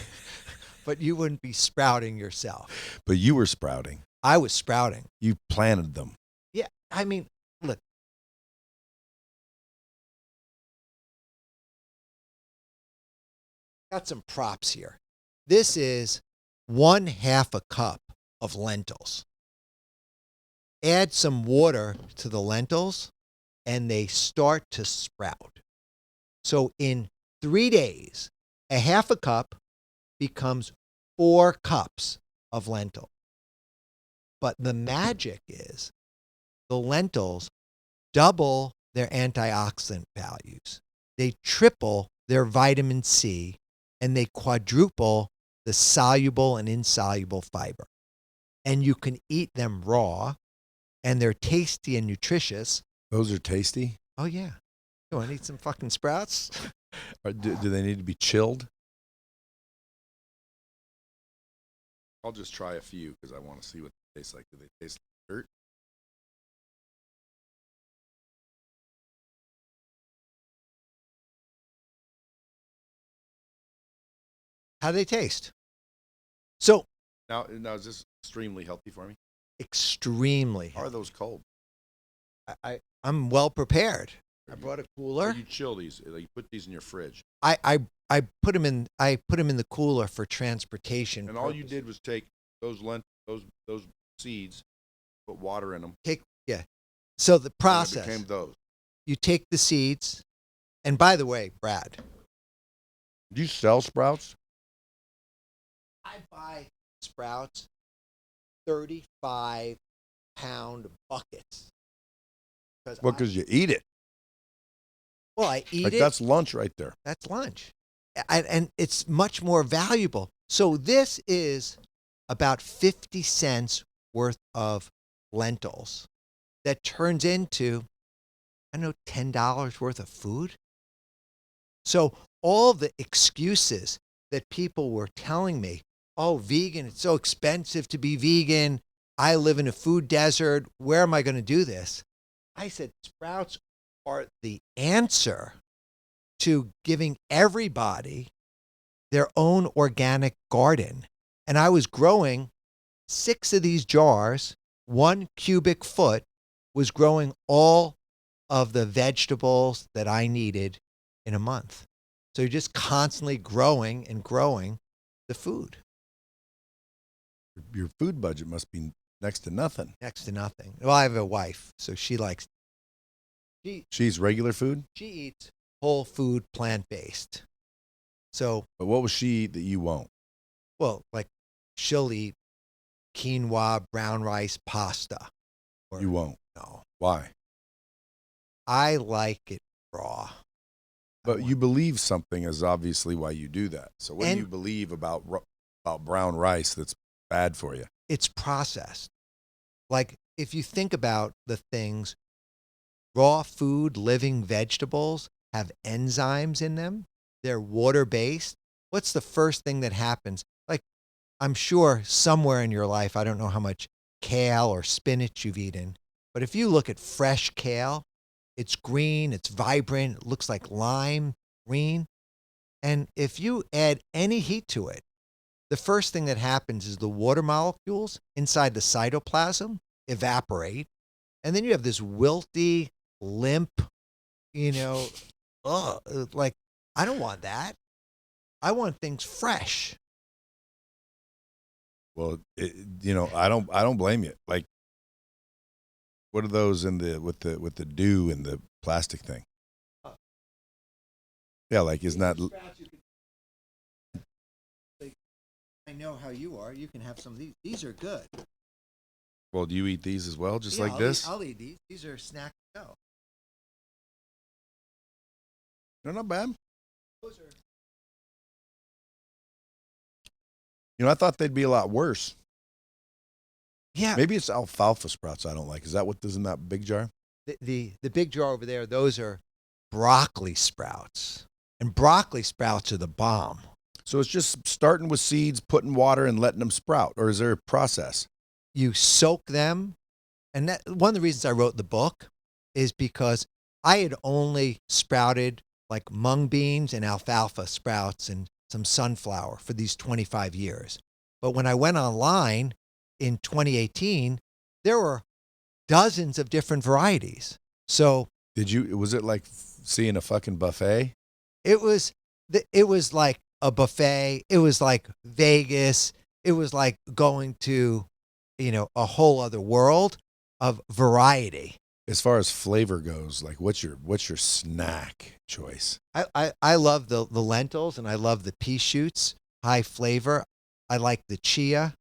Speaker 2: but you wouldn't be sprouting yourself.
Speaker 1: But you were sprouting.
Speaker 2: I was sprouting.
Speaker 1: You planted them.
Speaker 2: Yeah, I mean, look. Got some props here. This is 1/2 cup of lentils. Add some water to the lentils, and they start to sprout. So in 3 days, 1/2 cup becomes 4 cups of lentil. But the magic is the lentils double their antioxidant values. They triple their vitamin C, and they quadruple the soluble and insoluble fiber. And you can eat them raw, and they're tasty and nutritious.
Speaker 1: Those are tasty?
Speaker 2: Oh, yeah. You want to eat some fucking sprouts?
Speaker 1: Or do they need to be chilled? I'll just try a few because I want to see what they taste like. Do they taste like dirt?
Speaker 2: How do they taste? So
Speaker 1: Now is this extremely healthy for me?
Speaker 2: extremely.
Speaker 1: How are those cold?
Speaker 2: I'm well prepared. I brought a cooler.
Speaker 1: You chill these. You put these in your fridge.
Speaker 2: I put them in the cooler for transportation.
Speaker 1: And all you did was take those seeds, put water in them.
Speaker 2: So the
Speaker 1: And
Speaker 2: process.
Speaker 1: it became those.
Speaker 2: You take the seeds, and by the way, Brad,
Speaker 1: Do you sell sprouts?
Speaker 2: I buy sprouts 35-pound buckets.
Speaker 1: Well, because you eat it.
Speaker 2: Well, I eat
Speaker 1: Like
Speaker 2: it.
Speaker 1: that's lunch right there.
Speaker 2: That's lunch. And it's much more valuable. So this is about 50 cents worth of lentils that turns into, I don't know, $10 worth of food. So all the excuses that people were telling me, oh, vegan, it's so expensive to be vegan. I live in a food desert. Where am I going to do this? I said, sprouts are the answer to giving everybody their own organic garden. And I was growing 6 of these jars, 1 cubic foot was growing all of the vegetables that I needed in a month. So you're just constantly growing and growing the food.
Speaker 1: Your food budget must be next to nothing.
Speaker 2: Next to nothing. Well, I have a wife, so
Speaker 1: She's regular food?
Speaker 2: she eats whole food, plant-based. So,
Speaker 1: But what will she eat that you won't?
Speaker 2: well, like she'll eat quinoa, brown rice, pasta. Or,
Speaker 1: You won't.
Speaker 2: No.
Speaker 1: Why?
Speaker 2: I like it raw.
Speaker 1: But you believe something is obviously why you do that. So what do
Speaker 2: And-
Speaker 1: you believe about brown rice that's bad for you?
Speaker 2: It's processed. Like if you think about the things, raw food, living vegetables have enzymes in them. They're water-based. What's the first thing that happens? Like I'm sure somewhere in your life, I don't know how much kale or spinach you've eaten, but if you look at fresh kale, it's green, it's vibrant, it looks like lime green. And if you add any heat to it, the first thing that happens is the water molecules inside the cytoplasm evaporate. And then you have this wilty, limp, like, I don't want that. I want things fresh.
Speaker 1: Well, I don't blame you. Like, what are those with the dew and the plastic thing? Yeah, like isn't that?
Speaker 2: I know how you are. You can have some of these. These are good.
Speaker 1: Well, do you eat these as well, just
Speaker 2: Yeah,
Speaker 1: like this?
Speaker 2: I'll eat these. These are snack to go.
Speaker 1: They're not bad.
Speaker 2: Those are.
Speaker 1: I thought they'd be a lot worse.
Speaker 2: Yeah.
Speaker 1: Maybe it's alfalfa sprouts I don't like. Is that what is in that big jar?
Speaker 2: The big jar over there, those are broccoli sprouts. And broccoli sprouts are the bomb.
Speaker 1: So it's just starting with seeds, putting water, and letting them sprout, or is there a process?
Speaker 2: You soak them. And one of the reasons I wrote the book is because I had only sprouted like mung beans and alfalfa sprouts and some sunflower for these 25 years. But when I went online in 2018, there were dozens of different varieties. So
Speaker 1: Was it like seeing a fucking buffet?
Speaker 2: it was like a buffet. It was like Vegas. It was like going to, a whole other world of variety.
Speaker 1: As far as flavor goes, like what's your snack choice?
Speaker 2: I love the lentils and I love the pea shoots, high flavor. I like the chia.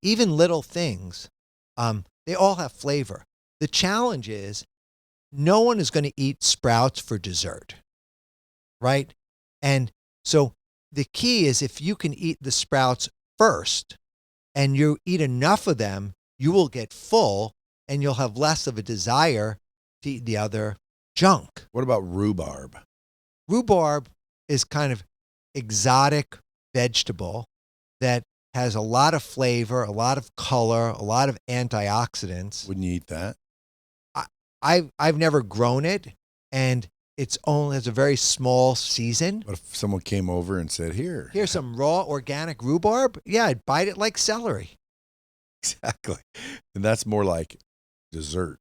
Speaker 2: Even little things, they all have flavor. The challenge is no one is going to eat sprouts for dessert, right? And so the key is if you can eat the sprouts first and you eat enough of them, you will get full and you'll have less of a desire to eat the other junk.
Speaker 1: What about rhubarb?
Speaker 2: Rhubarb is kind of exotic vegetable that has a lot of flavor, a lot of color, a lot of antioxidants.
Speaker 1: Wouldn't you eat that?
Speaker 2: I've never grown it, and it's only has a very small season.
Speaker 1: What if someone came over and said,
Speaker 2: Here's some raw organic rhubarb? Yeah, I'd bite it like celery.
Speaker 1: Exactly. And that's more like dessert.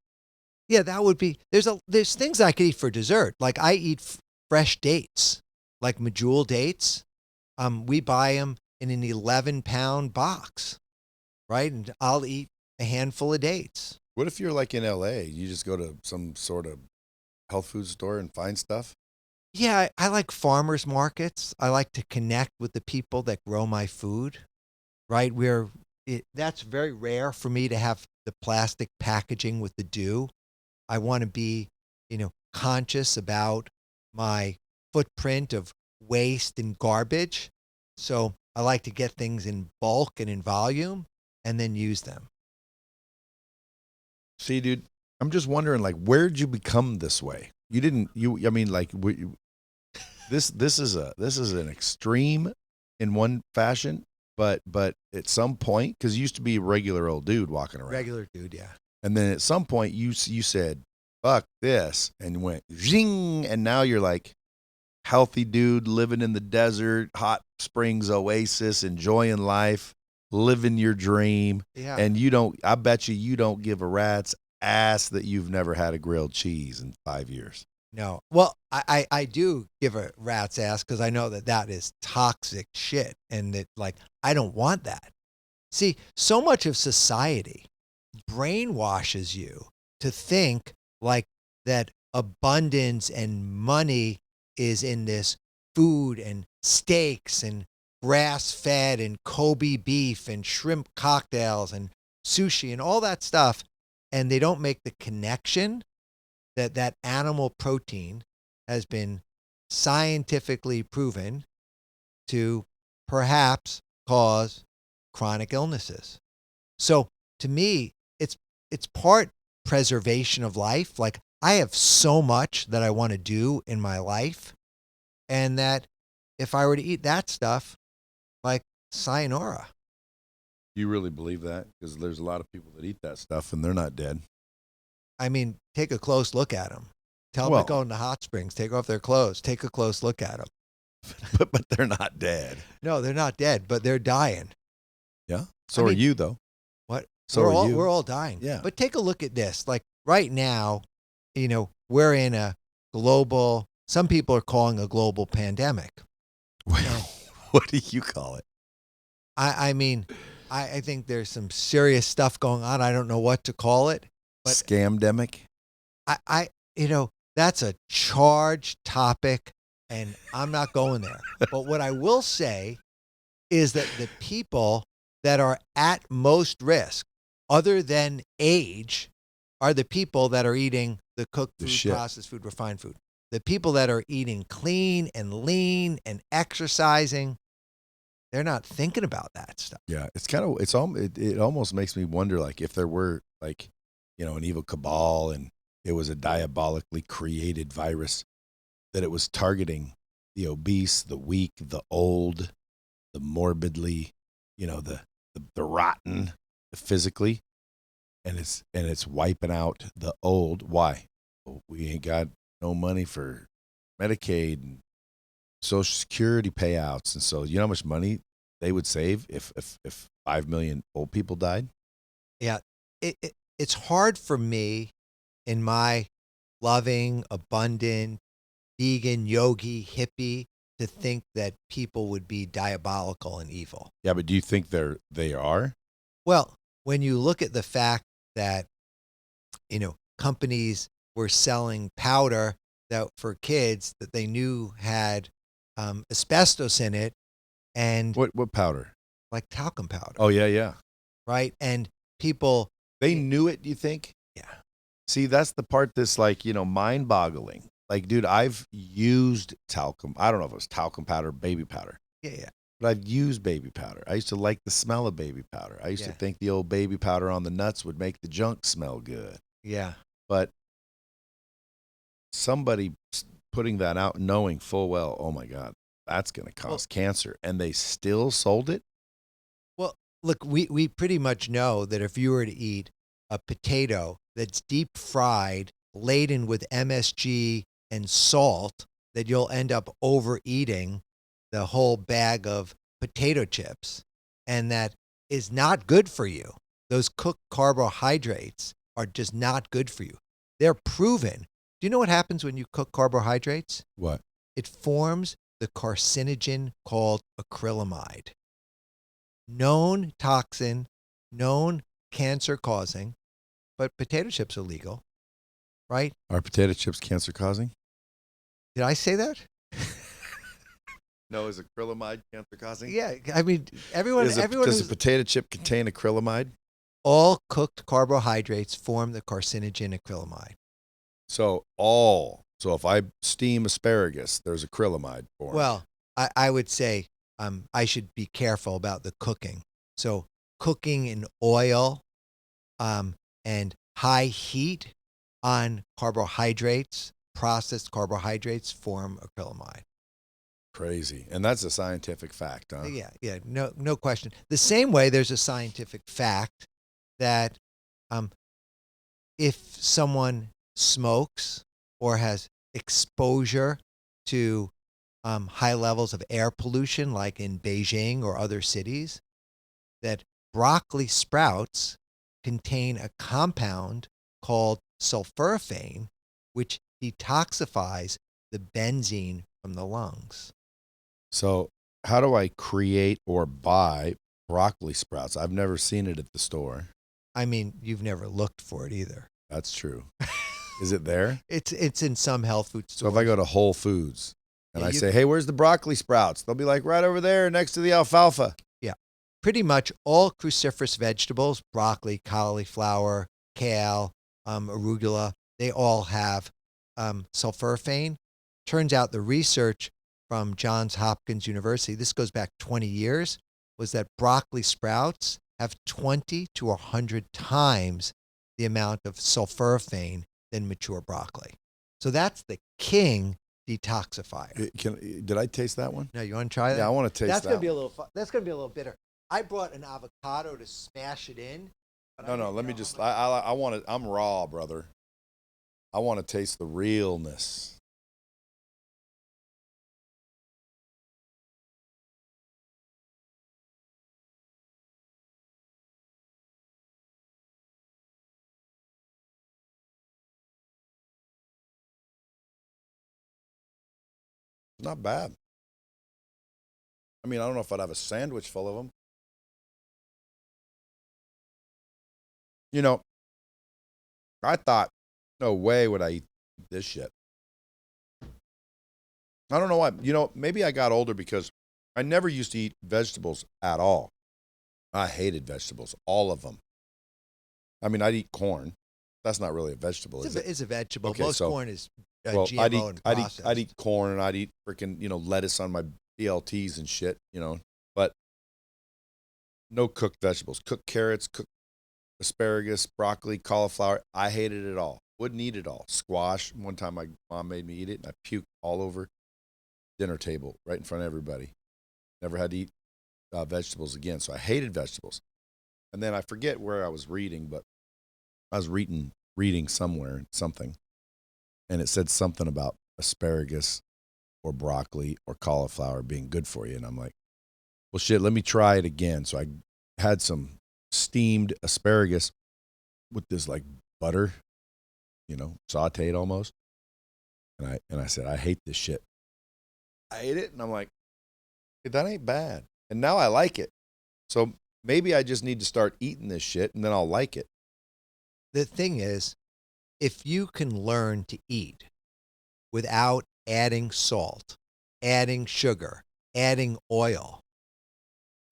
Speaker 2: Yeah, that would be. There's things I could eat for dessert. Like I eat fresh dates, like medjool dates. We buy them in an 11-pound box, right? And I'll eat a handful of dates.
Speaker 1: What if you're like in LA? You just go to some sort of health food store and find stuff?
Speaker 2: Yeah, I like farmers markets. I like to connect with the people that grow my food, right? That's very rare for me to have the plastic packaging with the dew. I want to be, conscious about my footprint of waste and garbage. So I like to get things in bulk and in volume and then use them.
Speaker 1: See, dude, I'm just wondering, like, where'd you become this way? This is an extreme in one fashion, but at some point, because you used to be a regular old dude walking around.
Speaker 2: Regular dude, yeah.
Speaker 1: And then at some point you said, fuck this, and went zing. And now you're like healthy dude living in the desert, hot springs oasis, enjoying life, living your dream.
Speaker 2: Yeah.
Speaker 1: And I bet you don't give a rat's ass that you've never had a grilled cheese in 5 years.
Speaker 2: No. Well, I do give a rat's ass because I know that is toxic shit. And that, like, I don't want that. See, so much of society brainwashes you to think like that abundance and money is in this food and steaks and grass-fed and Kobe beef and shrimp cocktails and sushi and all that stuff. And they don't make the connection that animal protein has been scientifically proven to perhaps cause chronic illnesses. So to me, it's part preservation of life. Like, I have so much that I want to do in my life, and that if I were to eat that stuff, like, sayonara.
Speaker 1: You really believe that? Because there's a lot of people that eat that stuff and they're not dead.
Speaker 2: I mean, take a close look at them. Tell them to go into hot springs, take off their clothes, take a close look at them.
Speaker 1: but they're not dead.
Speaker 2: No, they're not dead, but they're dying.
Speaker 1: Yeah. So are you, though.
Speaker 2: What?
Speaker 1: So
Speaker 2: we're all dying.
Speaker 1: Yeah.
Speaker 2: But take a look at this. Like, right now, we're in a global, some people are calling a global pandemic.
Speaker 1: Well, what do you call it?
Speaker 2: I mean, I think there's some serious stuff going on. I don't know what to call it. But
Speaker 1: Scamdemic?
Speaker 2: That's a charged topic, and I'm not going there. But what I will say is that the people that are at most risk, other than age, are the people that are eating the cooked food, processed food, refined food. The people that are eating clean and lean and exercising, they're not thinking about that stuff.
Speaker 1: Yeah, it almost makes me wonder, like, if there were, like, an evil cabal and it was a diabolically created virus, that it was targeting the obese, the weak, the old, the morbidly, the rotten physically, and it's wiping out the old. Why? Well, we ain't got no money for Medicaid and Social Security payouts, and so you know how much money they would save if 5 million old people died?
Speaker 2: Yeah, it's hard for me, in my loving, abundant, vegan, yogi, hippie, to think that people would be diabolical and evil.
Speaker 1: Yeah, but do you think they are?
Speaker 2: Well, when you look at the fact that, companies were selling powder that for kids that they knew had asbestos in it, and
Speaker 1: What powder?
Speaker 2: like talcum powder.
Speaker 1: Oh yeah.
Speaker 2: Right. And people,
Speaker 1: they knew it, do you think?
Speaker 2: Yeah.
Speaker 1: See, that's the part that's, like, mind boggling. Like, dude, I've used talcum. I don't know if it was talcum powder, baby powder.
Speaker 2: Yeah.
Speaker 1: But I've used baby powder. I used to like the smell of baby powder. I used to think the old baby powder on the nuts would make the junk smell good.
Speaker 2: Yeah.
Speaker 1: But somebody putting that out knowing full well, oh my God, that's going to cause cancer, and they still sold it?
Speaker 2: Well, look, we pretty much know that if you were to eat a potato that's deep fried, laden with MSG and salt, that you'll end up overeating the whole bag of potato chips, and that is not good for you. Those cooked carbohydrates are just not good for you. They're proven. Do you know what happens when you cook carbohydrates?
Speaker 1: What?
Speaker 2: It forms the carcinogen called acrylamide. Known toxin, known cancer causing, but potato chips are legal, right?
Speaker 1: Are potato chips cancer causing?
Speaker 2: Did I say that?
Speaker 1: No, is acrylamide cancer causing?
Speaker 2: Yeah, I mean, does
Speaker 1: a potato chip contain acrylamide?
Speaker 2: All cooked carbohydrates form the carcinogen acrylamide.
Speaker 1: So if I steam asparagus, there's acrylamide formed.
Speaker 2: Well, I would say I should be careful about the cooking. So cooking in oil and high heat on carbohydrates, processed carbohydrates, form acrylamide.
Speaker 1: Crazy. And that's a scientific fact, huh?
Speaker 2: Yeah, no question. The same way there's a scientific fact that if someone smokes or has exposure to high levels of air pollution, like in Beijing or other cities, that broccoli sprouts contain a compound called sulforaphane, which detoxifies the benzene from the lungs.
Speaker 1: So how do I create or buy broccoli sprouts? I've never seen it at the store.
Speaker 2: I mean, you've never looked for it either.
Speaker 1: That's true. Is it there?
Speaker 2: It's in some health food
Speaker 1: So
Speaker 2: stores.
Speaker 1: if I go to Whole Foods and
Speaker 2: Yeah,
Speaker 1: I
Speaker 2: you-
Speaker 1: say, hey, where's the broccoli sprouts? They'll be like, right over there next to the alfalfa.
Speaker 2: Pretty much all cruciferous vegetables, broccoli, cauliflower, kale, arugula, they all have sulforaphane. Turns out the research from Johns Hopkins University, this goes back 20 years, was that broccoli sprouts have 20 to 100 times the amount of sulforaphane than mature broccoli. So that's the king detoxifier.
Speaker 1: Did I taste that one?
Speaker 2: Now, you want to try that?
Speaker 1: Yeah, I want to taste
Speaker 2: That's
Speaker 1: that
Speaker 2: gonna be a
Speaker 1: one.
Speaker 2: little fun. That's gonna be a little bitter. I brought an avocado to smash it in. but I
Speaker 1: No,
Speaker 2: didn't
Speaker 1: let me
Speaker 2: know
Speaker 1: just,
Speaker 2: how much-
Speaker 1: I want to, I'm raw, brother. I want to taste the realness. It's not bad. I mean, I don't know if I'd have a sandwich full of them. You know, I thought, no way would I eat this shit. I don't know why. You know, maybe I got older because I never used to eat vegetables at all. I hated vegetables, all of them. I mean, I'd eat corn. That's not really a vegetable, is it?
Speaker 2: It's a vegetable.
Speaker 1: Okay,
Speaker 2: Most
Speaker 1: so-
Speaker 2: corn is
Speaker 1: Well,
Speaker 2: GMO and processed.
Speaker 1: I'd eat corn and I'd eat freaking, lettuce on my BLTs and shit, but no cooked vegetables. Cooked carrots, cooked asparagus, broccoli, cauliflower. I hated it all. Wouldn't eat it all. Squash. One time my mom made me eat it and I puked all over dinner table right in front of everybody. Never had to eat vegetables again. So I hated vegetables. And then I forget where I was reading, but I was reading somewhere, something. And it said something about asparagus or broccoli or cauliflower being good for you. And I'm like, well, shit, let me try it again. So I had some steamed asparagus with this like butter, sauteed almost. And I said, I hate this shit. I ate it and I'm like, hey, that ain't bad. And now I like it. So maybe I just need to start eating this shit and then I'll like it.
Speaker 2: The thing is, if you can learn to eat without adding salt, adding sugar, adding oil,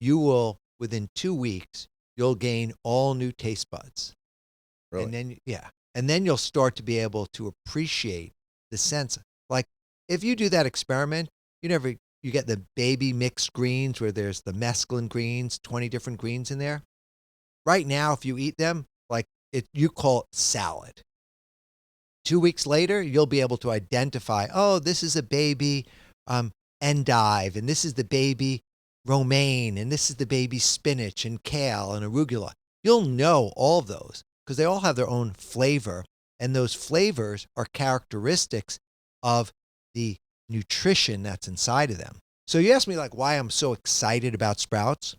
Speaker 2: you will, within 2 weeks, you'll gain all new taste buds.
Speaker 1: Really?
Speaker 2: And then you'll start to be able to appreciate the sense. Like, if you do that experiment, you get the baby mixed greens where there's the mesclun greens, 20 different greens in there. Right now, if you eat them, you call it salad. 2 weeks later, you'll be able to identify, oh, this is a baby endive, and this is the baby romaine, and this is the baby spinach and kale and arugula. You'll know all of those because they all have their own flavor, and those flavors are characteristics of the nutrition that's inside of them. So you asked me why I'm so excited about sprouts.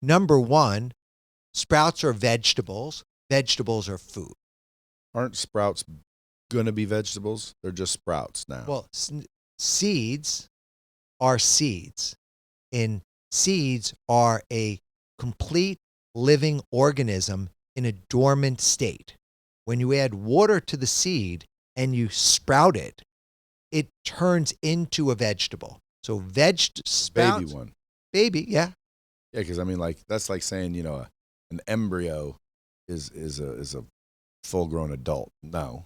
Speaker 2: Number one, sprouts are vegetables. Vegetables are food.
Speaker 1: Aren't sprouts going to be vegetables? They're just sprouts now.
Speaker 2: Well, seeds are seeds. And seeds are a complete living organism in a dormant state. When you add water to the seed and you sprout it, it turns into a vegetable. So sprouts,
Speaker 1: baby one.
Speaker 2: Baby, yeah.
Speaker 1: Yeah, because I mean, that's like saying, an embryo is a full-grown adult. No.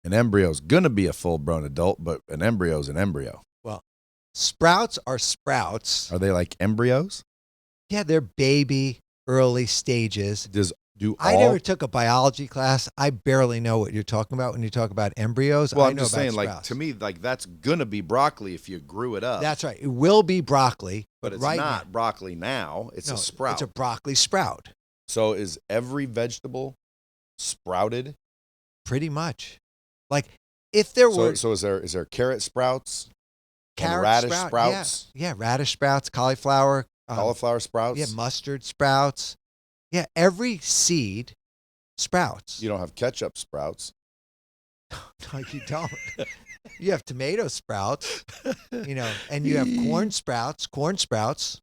Speaker 1: An embryo's going to be a full-grown adult, but an embryo's an embryo.
Speaker 2: Well, sprouts are sprouts.
Speaker 1: Are they like embryos?
Speaker 2: Yeah, they're baby, early stages. I never took a biology class. I barely know what you're talking about when you talk about embryos.
Speaker 1: Well,
Speaker 2: I
Speaker 1: I'm
Speaker 2: know
Speaker 1: just
Speaker 2: about
Speaker 1: saying,
Speaker 2: sprouts.
Speaker 1: to me, that's going to be broccoli if you grew it up.
Speaker 2: That's right. It will be broccoli,
Speaker 1: but it's
Speaker 2: right
Speaker 1: not
Speaker 2: now,
Speaker 1: broccoli now. It's a sprout.
Speaker 2: It's a broccoli sprout.
Speaker 1: So is every vegetable sprouted?
Speaker 2: Pretty much. Like if there were
Speaker 1: So is there carrot sprouts and
Speaker 2: carrot
Speaker 1: radish
Speaker 2: sprout,
Speaker 1: sprouts?
Speaker 2: yeah, radish sprouts, cauliflower,
Speaker 1: Cauliflower sprouts?
Speaker 2: yeah, mustard sprouts. Yeah, every seed sprouts.
Speaker 1: You don't have ketchup sprouts.
Speaker 2: No, you don't. You have tomato sprouts, and you have corn sprouts.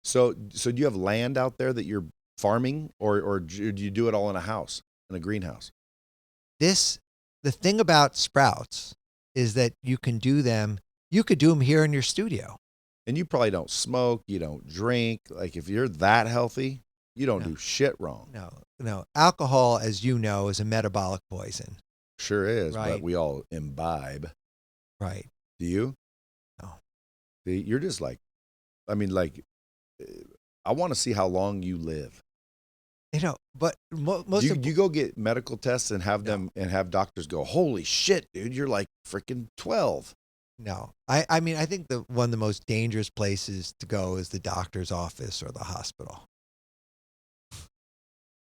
Speaker 1: So do you have land out there that you're farming, or do you do it all in a house, in a greenhouse?
Speaker 2: The thing about sprouts is that you could do them here in your studio.
Speaker 1: And you probably don't smoke, you don't drink. Like if you're that healthy, you don't do shit wrong.
Speaker 2: No. Alcohol, as you know, is a metabolic poison.
Speaker 1: Sure is,
Speaker 2: right.
Speaker 1: But we all imbibe.
Speaker 2: Right.
Speaker 1: Do you?
Speaker 2: No.
Speaker 1: You're just like, I want to see how long you live.
Speaker 2: But most
Speaker 1: do you go get medical tests and have them and have doctors go, holy shit, dude, you're like freaking 12.
Speaker 2: No. I think one of the most dangerous places to go is the doctor's office or the hospital.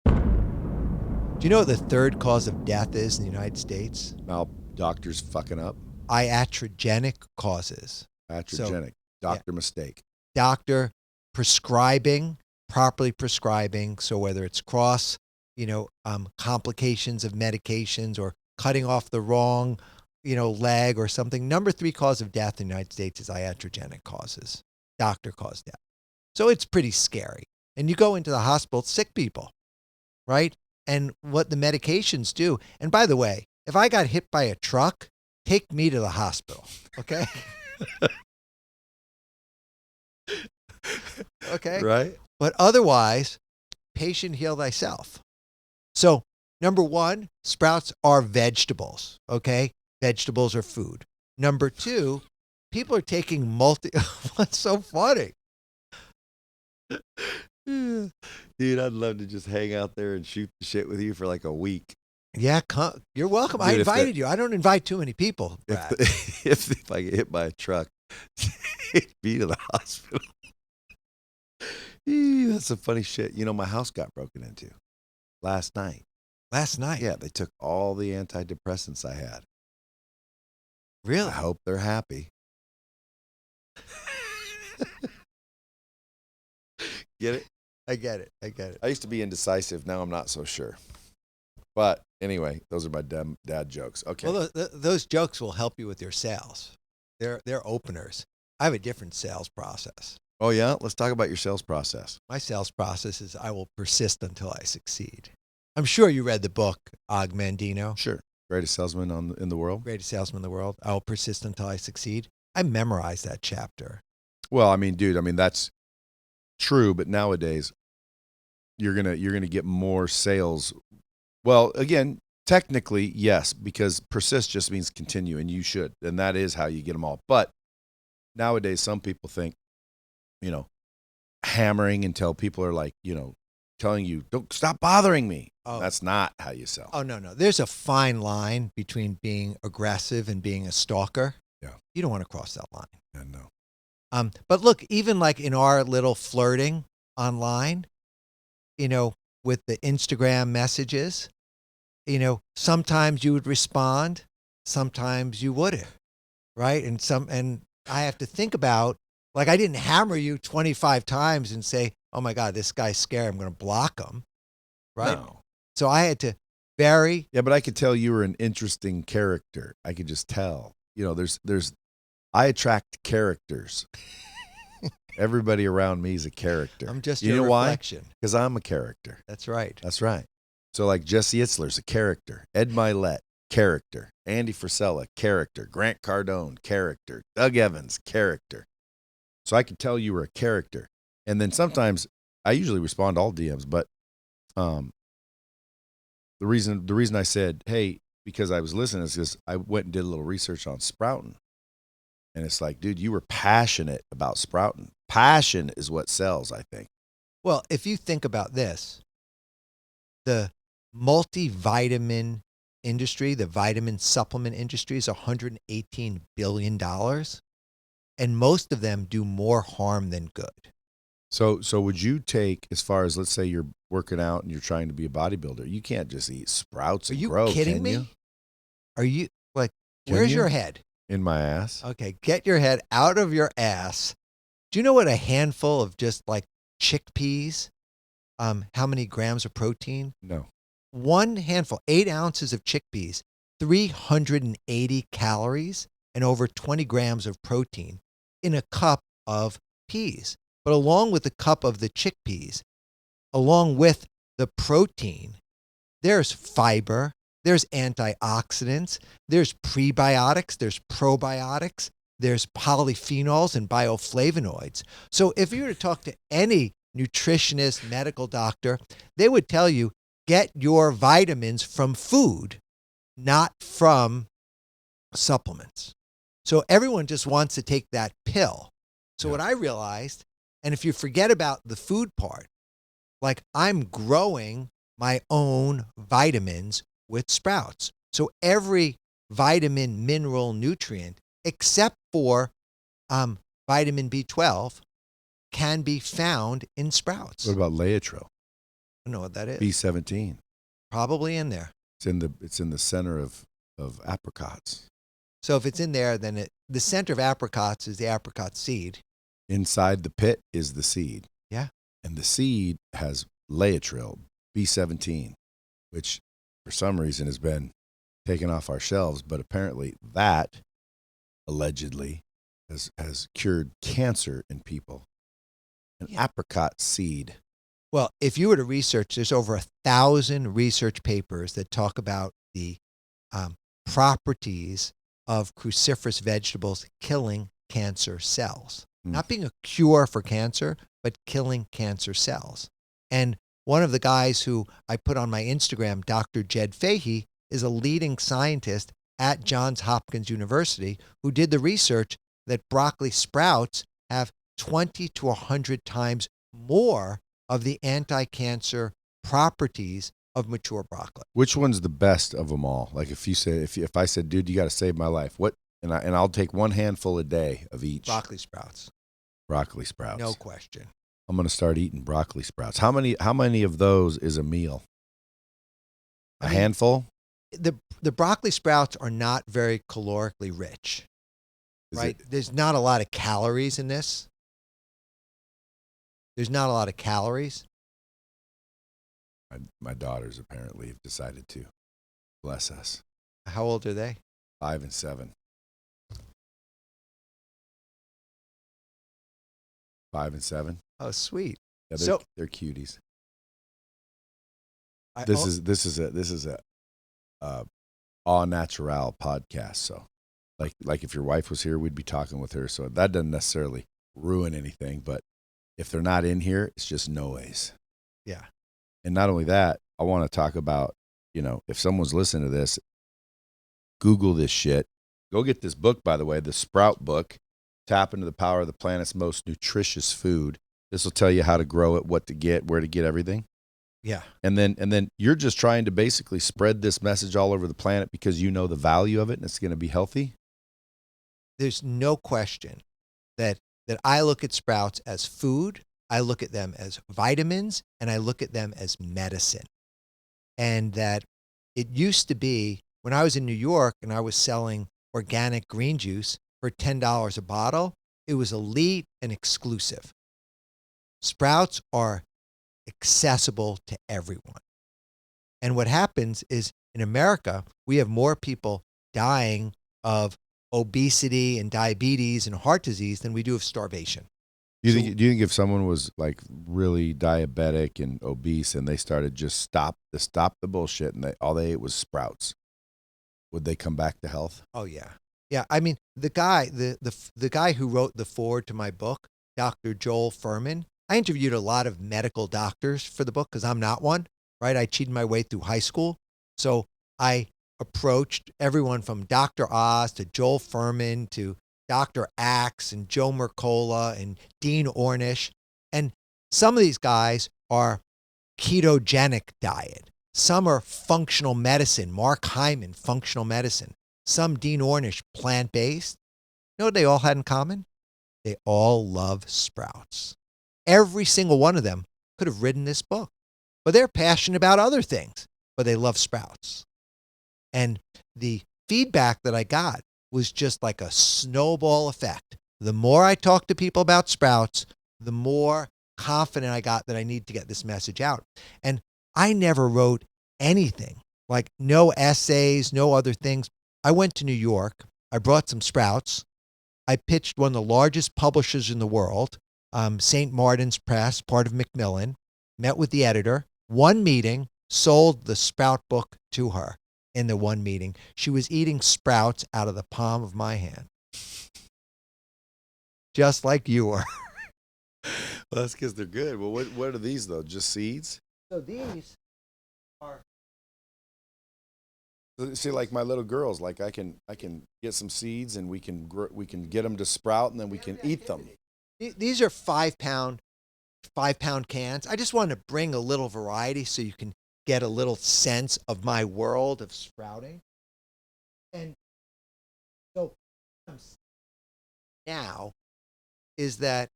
Speaker 2: Do you know what the third cause of death is in the United States?
Speaker 1: Now, doctors fucking up.
Speaker 2: Iatrogenic causes.
Speaker 1: Iatrogenic. Doctor mistake.
Speaker 2: Doctor properly prescribing. So whether it's complications of medications or cutting off the wrong, leg or something. Number 3 cause of death in the United States is iatrogenic causes. Doctor-caused death. So it's pretty scary. And you go into the hospital, sick people, right? And what the medications do. And by the way, if I got hit by a truck, take me to the hospital, okay? Okay?
Speaker 1: Right.
Speaker 2: But otherwise, patient heal thyself. So, number 1, sprouts are vegetables, okay? Vegetables are food. Number 2, people are taking what's so funny?
Speaker 1: Dude, I'd love to just hang out there and shoot the shit with you for like a week.
Speaker 2: Yeah, you're welcome. Dude, I invited you. I don't invite too many people, Brad.
Speaker 1: If I get hit by a truck, take me to the hospital. That's some funny shit. My house got broken into last night.
Speaker 2: Last night?
Speaker 1: Yeah, they took all the antidepressants I had.
Speaker 2: Really?
Speaker 1: I hope they're happy. Get it?
Speaker 2: I get it.
Speaker 1: I used to be indecisive. Now I'm not so sure. But anyway, those are my dad jokes. Okay.
Speaker 2: Well, those jokes will help you with your sales. They're openers. I have a different sales process.
Speaker 1: Oh, yeah? Let's talk about your sales process.
Speaker 2: My sales process is I will persist until I succeed. I'm sure you read the book, Og Mandino.
Speaker 1: Sure. Greatest salesman in the world.
Speaker 2: Greatest salesman in the world. I will persist until I succeed. I memorized that chapter.
Speaker 1: Well, dude, that's true, but nowadays you're gonna get more sales. Well, again, technically, yes, because persist just means continue, and you should, and that is how you get them all. But nowadays, some people think, hammering until people are like, telling you, don't stop bothering me. Oh. That's not how you sell.
Speaker 2: Oh, no. There's a fine line between being aggressive and being a stalker.
Speaker 1: Yeah.
Speaker 2: You don't want to cross that line.
Speaker 1: Yeah, no.
Speaker 2: But look, even like in our little flirting online, with the Instagram messages, sometimes you would respond, sometimes you wouldn't, right? And I have to think about, like, I didn't hammer you 25 times and say, oh my God, this guy's scary, I'm going to block him, right?
Speaker 1: No.
Speaker 2: So I had to vary.
Speaker 1: Yeah, but I could tell you were an interesting character. I could just tell. I attract characters. Everybody around me is a character.
Speaker 2: I'm just your reflection.
Speaker 1: Why? Because I'm a character.
Speaker 2: That's right.
Speaker 1: That's right. So like Jesse Itzler's a character. Ed Milet, character. Andy Frisella, character. Grant Cardone, character. Doug Evans, character. So I could tell you were a character. And then sometimes I usually respond to all DMs, but the reason I said, hey, because I was listening is because I went and did a little research on sprouting. And it's like, dude, you were passionate about sprouting. Passion is what sells, I think.
Speaker 2: Well, if you think about this, the multivitamin industry, the vitamin supplement industry is $118 billion. And most of them do more harm than good.
Speaker 1: So would you take, as far as, let's say you're working out and you're trying to be a bodybuilder, you can't just eat sprouts
Speaker 2: Are
Speaker 1: and
Speaker 2: you
Speaker 1: grow,
Speaker 2: kidding
Speaker 1: can
Speaker 2: me?
Speaker 1: you?
Speaker 2: Are you like,
Speaker 1: Can
Speaker 2: where's
Speaker 1: you?
Speaker 2: your head?
Speaker 1: In my ass?
Speaker 2: Okay, get your head out of your ass. Do you know what a handful of just like chickpeas, how many grams of protein?
Speaker 1: No.
Speaker 2: One handful, 8 ounces of chickpeas, 380 calories, and over 20 grams of protein in a cup of peas. But along with the cup of the chickpeas, along with the protein, there's fiber, there's antioxidants, there's prebiotics, there's probiotics, there's polyphenols and bioflavonoids. So if you were to talk to any nutritionist, medical doctor, they would tell you, get your vitamins from food, not from supplements. So everyone just wants to take that pill. So what I realized, and if you forget about the food part, like I'm growing my own vitamins with sprouts. So every vitamin, mineral, nutrient, except for vitamin B12, can be found in sprouts.
Speaker 1: What about Laetrile?
Speaker 2: I don't know what that is.
Speaker 1: B17.
Speaker 2: Probably in there.
Speaker 1: It's in the center of apricots.
Speaker 2: So if it's in there, then the center of apricots is the apricot seed.
Speaker 1: Inside the pit is the seed.
Speaker 2: Yeah.
Speaker 1: And the seed has Laetrile, B17, which for some reason has been taken off our shelves, but apparently that allegedly has cured cancer in people. An apricot seed.
Speaker 2: Well, if you were to research, there's over 1,000 research papers that talk about the properties of cruciferous vegetables killing cancer cells. Not being a cure for cancer, but killing cancer cells. And one of the guys who I put on my Instagram, Dr. Jed Fahey, is a leading scientist at Johns Hopkins University who did the research that broccoli sprouts have 20 to 100 times more of the anti-cancer properties of mature broccoli.
Speaker 1: Which one's the best of them all? Like if I said, dude, you got to save my life. What? And I'll take one handful a day of each.
Speaker 2: Broccoli sprouts.
Speaker 1: Broccoli sprouts.
Speaker 2: No question.
Speaker 1: I'm going to start eating broccoli sprouts. How many of those is a meal? A handful?
Speaker 2: The broccoli sprouts are not very calorically rich. Right? There's not a lot of calories in this. There's not a lot of calories.
Speaker 1: My daughters apparently have decided to. Bless us.
Speaker 2: How old are they?
Speaker 1: 5 and 7. 5 and 7.
Speaker 2: Oh, sweet.
Speaker 1: Yeah, they're cuties. This is a au natural podcast. So, like if your wife was here, we'd be talking with her. So that doesn't necessarily ruin anything. But if they're not in here, it's just noise.
Speaker 2: Yeah.
Speaker 1: And not only that, I want to talk about, if someone's listening to this, Google this shit. Go get this book, by the way, the Sprout book. Tap into the power of the planet's most nutritious food. This will tell you how to grow it, what to get, where to get everything.
Speaker 2: Yeah.
Speaker 1: And then you're just trying to basically spread this message all over the planet because you know the value of it and it's going to be healthy.
Speaker 2: There's no question that I look at sprouts as food, I look at them as vitamins, and I look at them as medicine. And that it used to be when I was in New York and I was selling organic green juice for $10 a bottle, it was elite and exclusive. Sprouts are accessible to everyone. And what happens is in America, we have more people dying of obesity and diabetes and heart disease than we do of starvation.
Speaker 1: Do you think if someone was like really diabetic and obese and they started just stop the bullshit and all they ate was sprouts, would they come back to health?
Speaker 2: Oh yeah. Yeah, I mean, the guy who wrote the foreword to my book, Dr. Joel Fuhrman, I interviewed a lot of medical doctors for the book because I'm not one, right? I cheated my way through high school. So I approached everyone from Dr. Oz to Joel Fuhrman to Dr. Axe and Joe Mercola and Dean Ornish. And some of these guys are ketogenic diet. Some are functional medicine, Mark Hyman, functional medicine. Some Dean Ornish, plant-based. You know what they all had in common? They all love sprouts. every single one of them could have written this book, but they're passionate about other things, but they love sprouts. And the feedback that I got was just like a snowball effect. The more I talked to people about sprouts, the more confident I got that I need to get this message out. And I never wrote anything, like no essays, no other things. I went to New York. I brought some sprouts. I pitched one of the largest publishers in the world, St. Martin's Press, part of Macmillan, met with the editor, one meeting, sold the sprout book to her in the one meeting. She was eating sprouts out of the palm of my hand. Just like you were.
Speaker 1: Well, that's because they're good. Well, what are these, though? Just seeds?
Speaker 2: So these are...
Speaker 1: See, like my little girls, like I can get some seeds and we can get them to sprout and then we can eat them.
Speaker 2: These are 5-pound cans. I just wanted to bring a little variety so you can get a little sense of my world of sprouting. And so now is that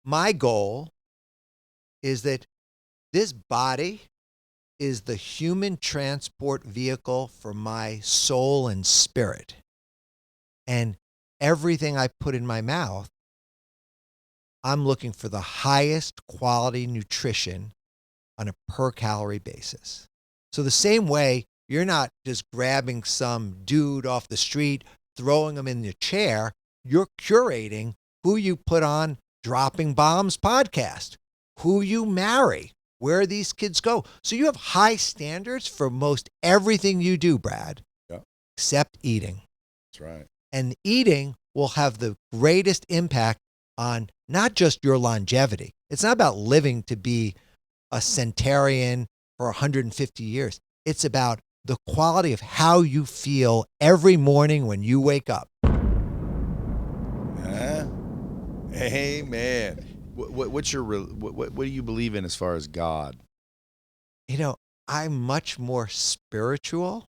Speaker 2: my goal is that this body is the human transport vehicle for my soul and spirit. And everything I put in my mouth, I'm looking for the highest quality nutrition on a per calorie basis. So the same way, you're not just grabbing some dude off the street, throwing him in the chair, you're curating who you put on Dropping Bombs podcast, who you marry, where these kids go. So you have high standards for most everything you do, Brad, except eating.
Speaker 1: That's right.
Speaker 2: And eating will have the greatest impact on not just your longevity. It's not about living to be a centenarian for 150 years. It's about the quality of how you feel every morning when you wake up.
Speaker 1: Amen. What do you believe in as far as God?
Speaker 2: You know, I'm much more spiritual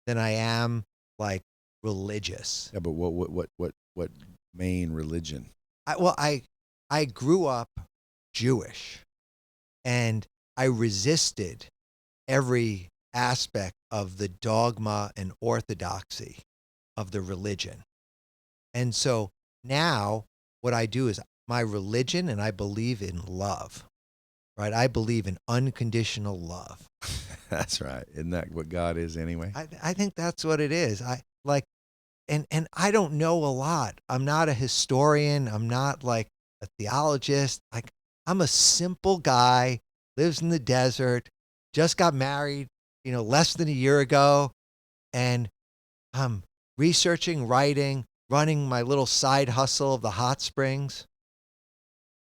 Speaker 2: than I am like religious.
Speaker 1: Yeah, but what main religion?
Speaker 2: I grew up Jewish, and I resisted every aspect of the dogma and orthodoxy of the religion. And so now what I do is my religion, and I believe in love, right? I believe in unconditional love.
Speaker 1: That's right. Isn't that what God is anyway?
Speaker 2: I think that's what it is. And I don't know a lot. I'm not a historian. I'm not like a theologist. Like, I'm a simple guy, lives in the desert, just got married, less than a year ago. And I'm researching, writing, running my little side hustle of the hot springs.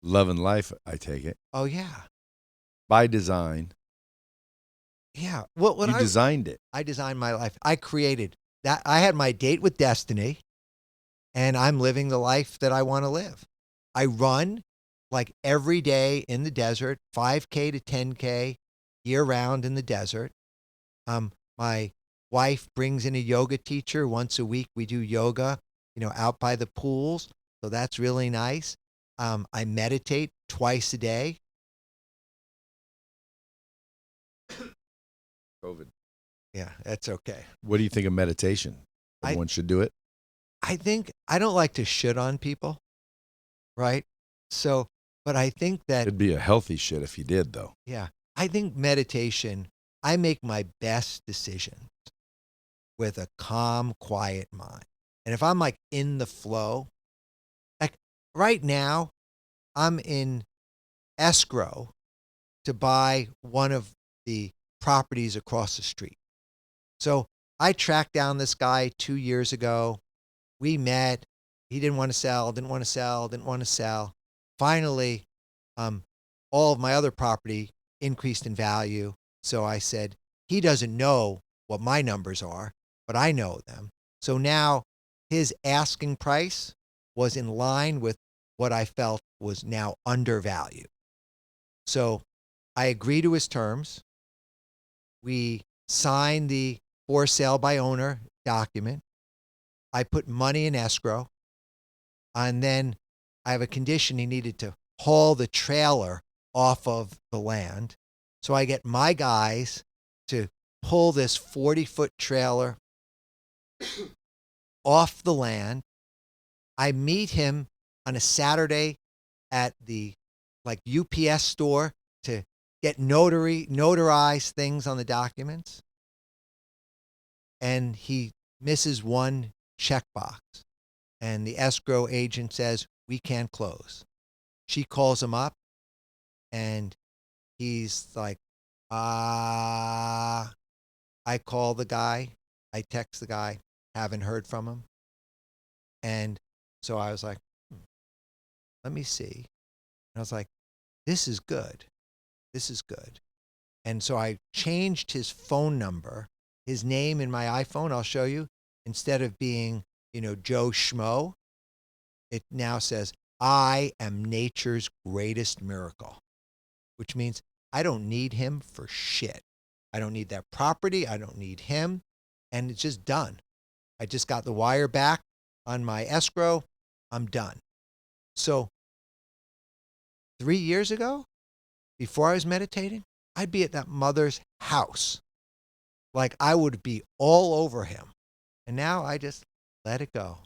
Speaker 1: Loving life, I take it.
Speaker 2: Oh, yeah.
Speaker 1: By design.
Speaker 2: Yeah.
Speaker 1: You designed it.
Speaker 2: I designed my life. I created that. I had my date with destiny, and I'm living the life that I want to live. I run like every day in the desert, 5K to 10K year round in the desert. My wife brings in a yoga teacher once a week. We do yoga, out by the pools. So that's really nice. I meditate twice a day.
Speaker 1: COVID.
Speaker 2: Yeah, that's okay.
Speaker 1: What do you think of meditation? Everyone should do it?
Speaker 2: I think I don't like to shit on people, right? So, but I think that
Speaker 1: It'd be a healthy shit if you did, though.
Speaker 2: Yeah, I think meditation, I make my best decisions with a calm, quiet mind. And if I'm like in the flow, like right now, I'm in escrow to buy one of the properties across the street. So I tracked down this guy 2 years ago. We met. He didn't want to sell. Finally, all of my other property increased in value. So I said, he doesn't know what my numbers are, but I know them. So now his asking price was in line with what I felt was now undervalued. So I agree to his terms. We signed the for sale by owner document. I put money in escrow. And then I have a condition. He needed to haul the trailer off of the land. So I get my guys to pull this 40-foot trailer off the land. I meet him on a Saturday at the UPS store to get notarized things on the documents. And he misses one checkbox. And the escrow agent says, we can't close. She calls him up and he's like, I call the guy. I text the guy, haven't heard from him. And so I was like, let me see. And I was like, this is good. This is good. And so I changed his phone number, his name in my iPhone, I'll show you. Instead of being, Joe Schmo, it now says, I am nature's greatest miracle, which means I don't need him for shit. I don't need that property. I don't need him. And it's just done. I just got the wire back on my escrow. I'm done. So 3 years ago, before I was meditating, I'd be at that mother's house. Like I would be all over him. And now I just let it go.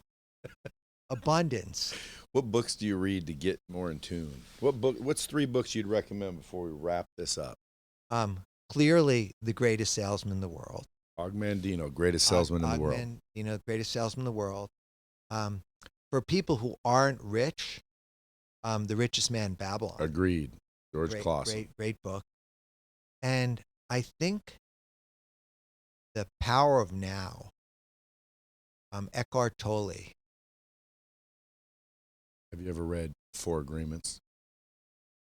Speaker 2: Abundance.
Speaker 1: What books do you read to get more in tune? What's 3 books you'd recommend before we wrap this up?
Speaker 2: Clearly, The Greatest Salesman in the World.
Speaker 1: Og Mandino, Greatest Salesman in the World.
Speaker 2: The Greatest Salesman in the World. For people who aren't rich, The Richest Man in Babylon.
Speaker 1: Agreed. George Clason.
Speaker 2: Great book. And I think The Power of Now, Eckhart Tolle.
Speaker 1: Have you ever read 4 Agreements?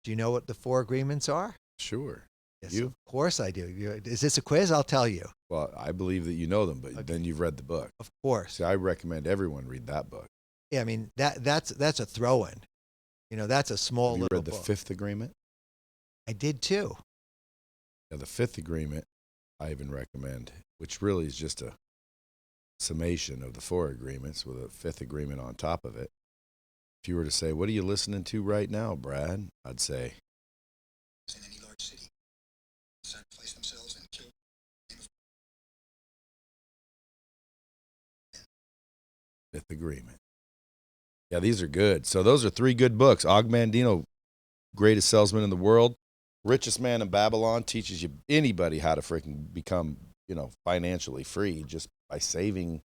Speaker 2: Do you know what the 4 agreements are?
Speaker 1: Sure.
Speaker 2: Yes,
Speaker 1: You?
Speaker 2: of course I do. Is this a quiz? I'll tell you.
Speaker 1: Well, I believe that you know them, but then you've read the book.
Speaker 2: Of course.
Speaker 1: See, I recommend everyone read that book.
Speaker 2: Yeah, I mean that's a throw-in. That's a small
Speaker 1: Have you
Speaker 2: little
Speaker 1: read the
Speaker 2: book.
Speaker 1: 5th Agreement?
Speaker 2: I did too.
Speaker 1: Yeah, the 5th Agreement I even recommend, which really is just a summation of the 4 agreements with a 5th agreement on top of it. If you were to say, what are you listening to right now, Brad? I'd say,
Speaker 3: in any large city, sacrifice themselves and kill.
Speaker 1: 5th Agreement. Yeah, these are good. So those are 3 good books. Og Mandino, Greatest Salesman in the World. Richest Man in Babylon teaches you anybody how to freaking become, financially free just by saving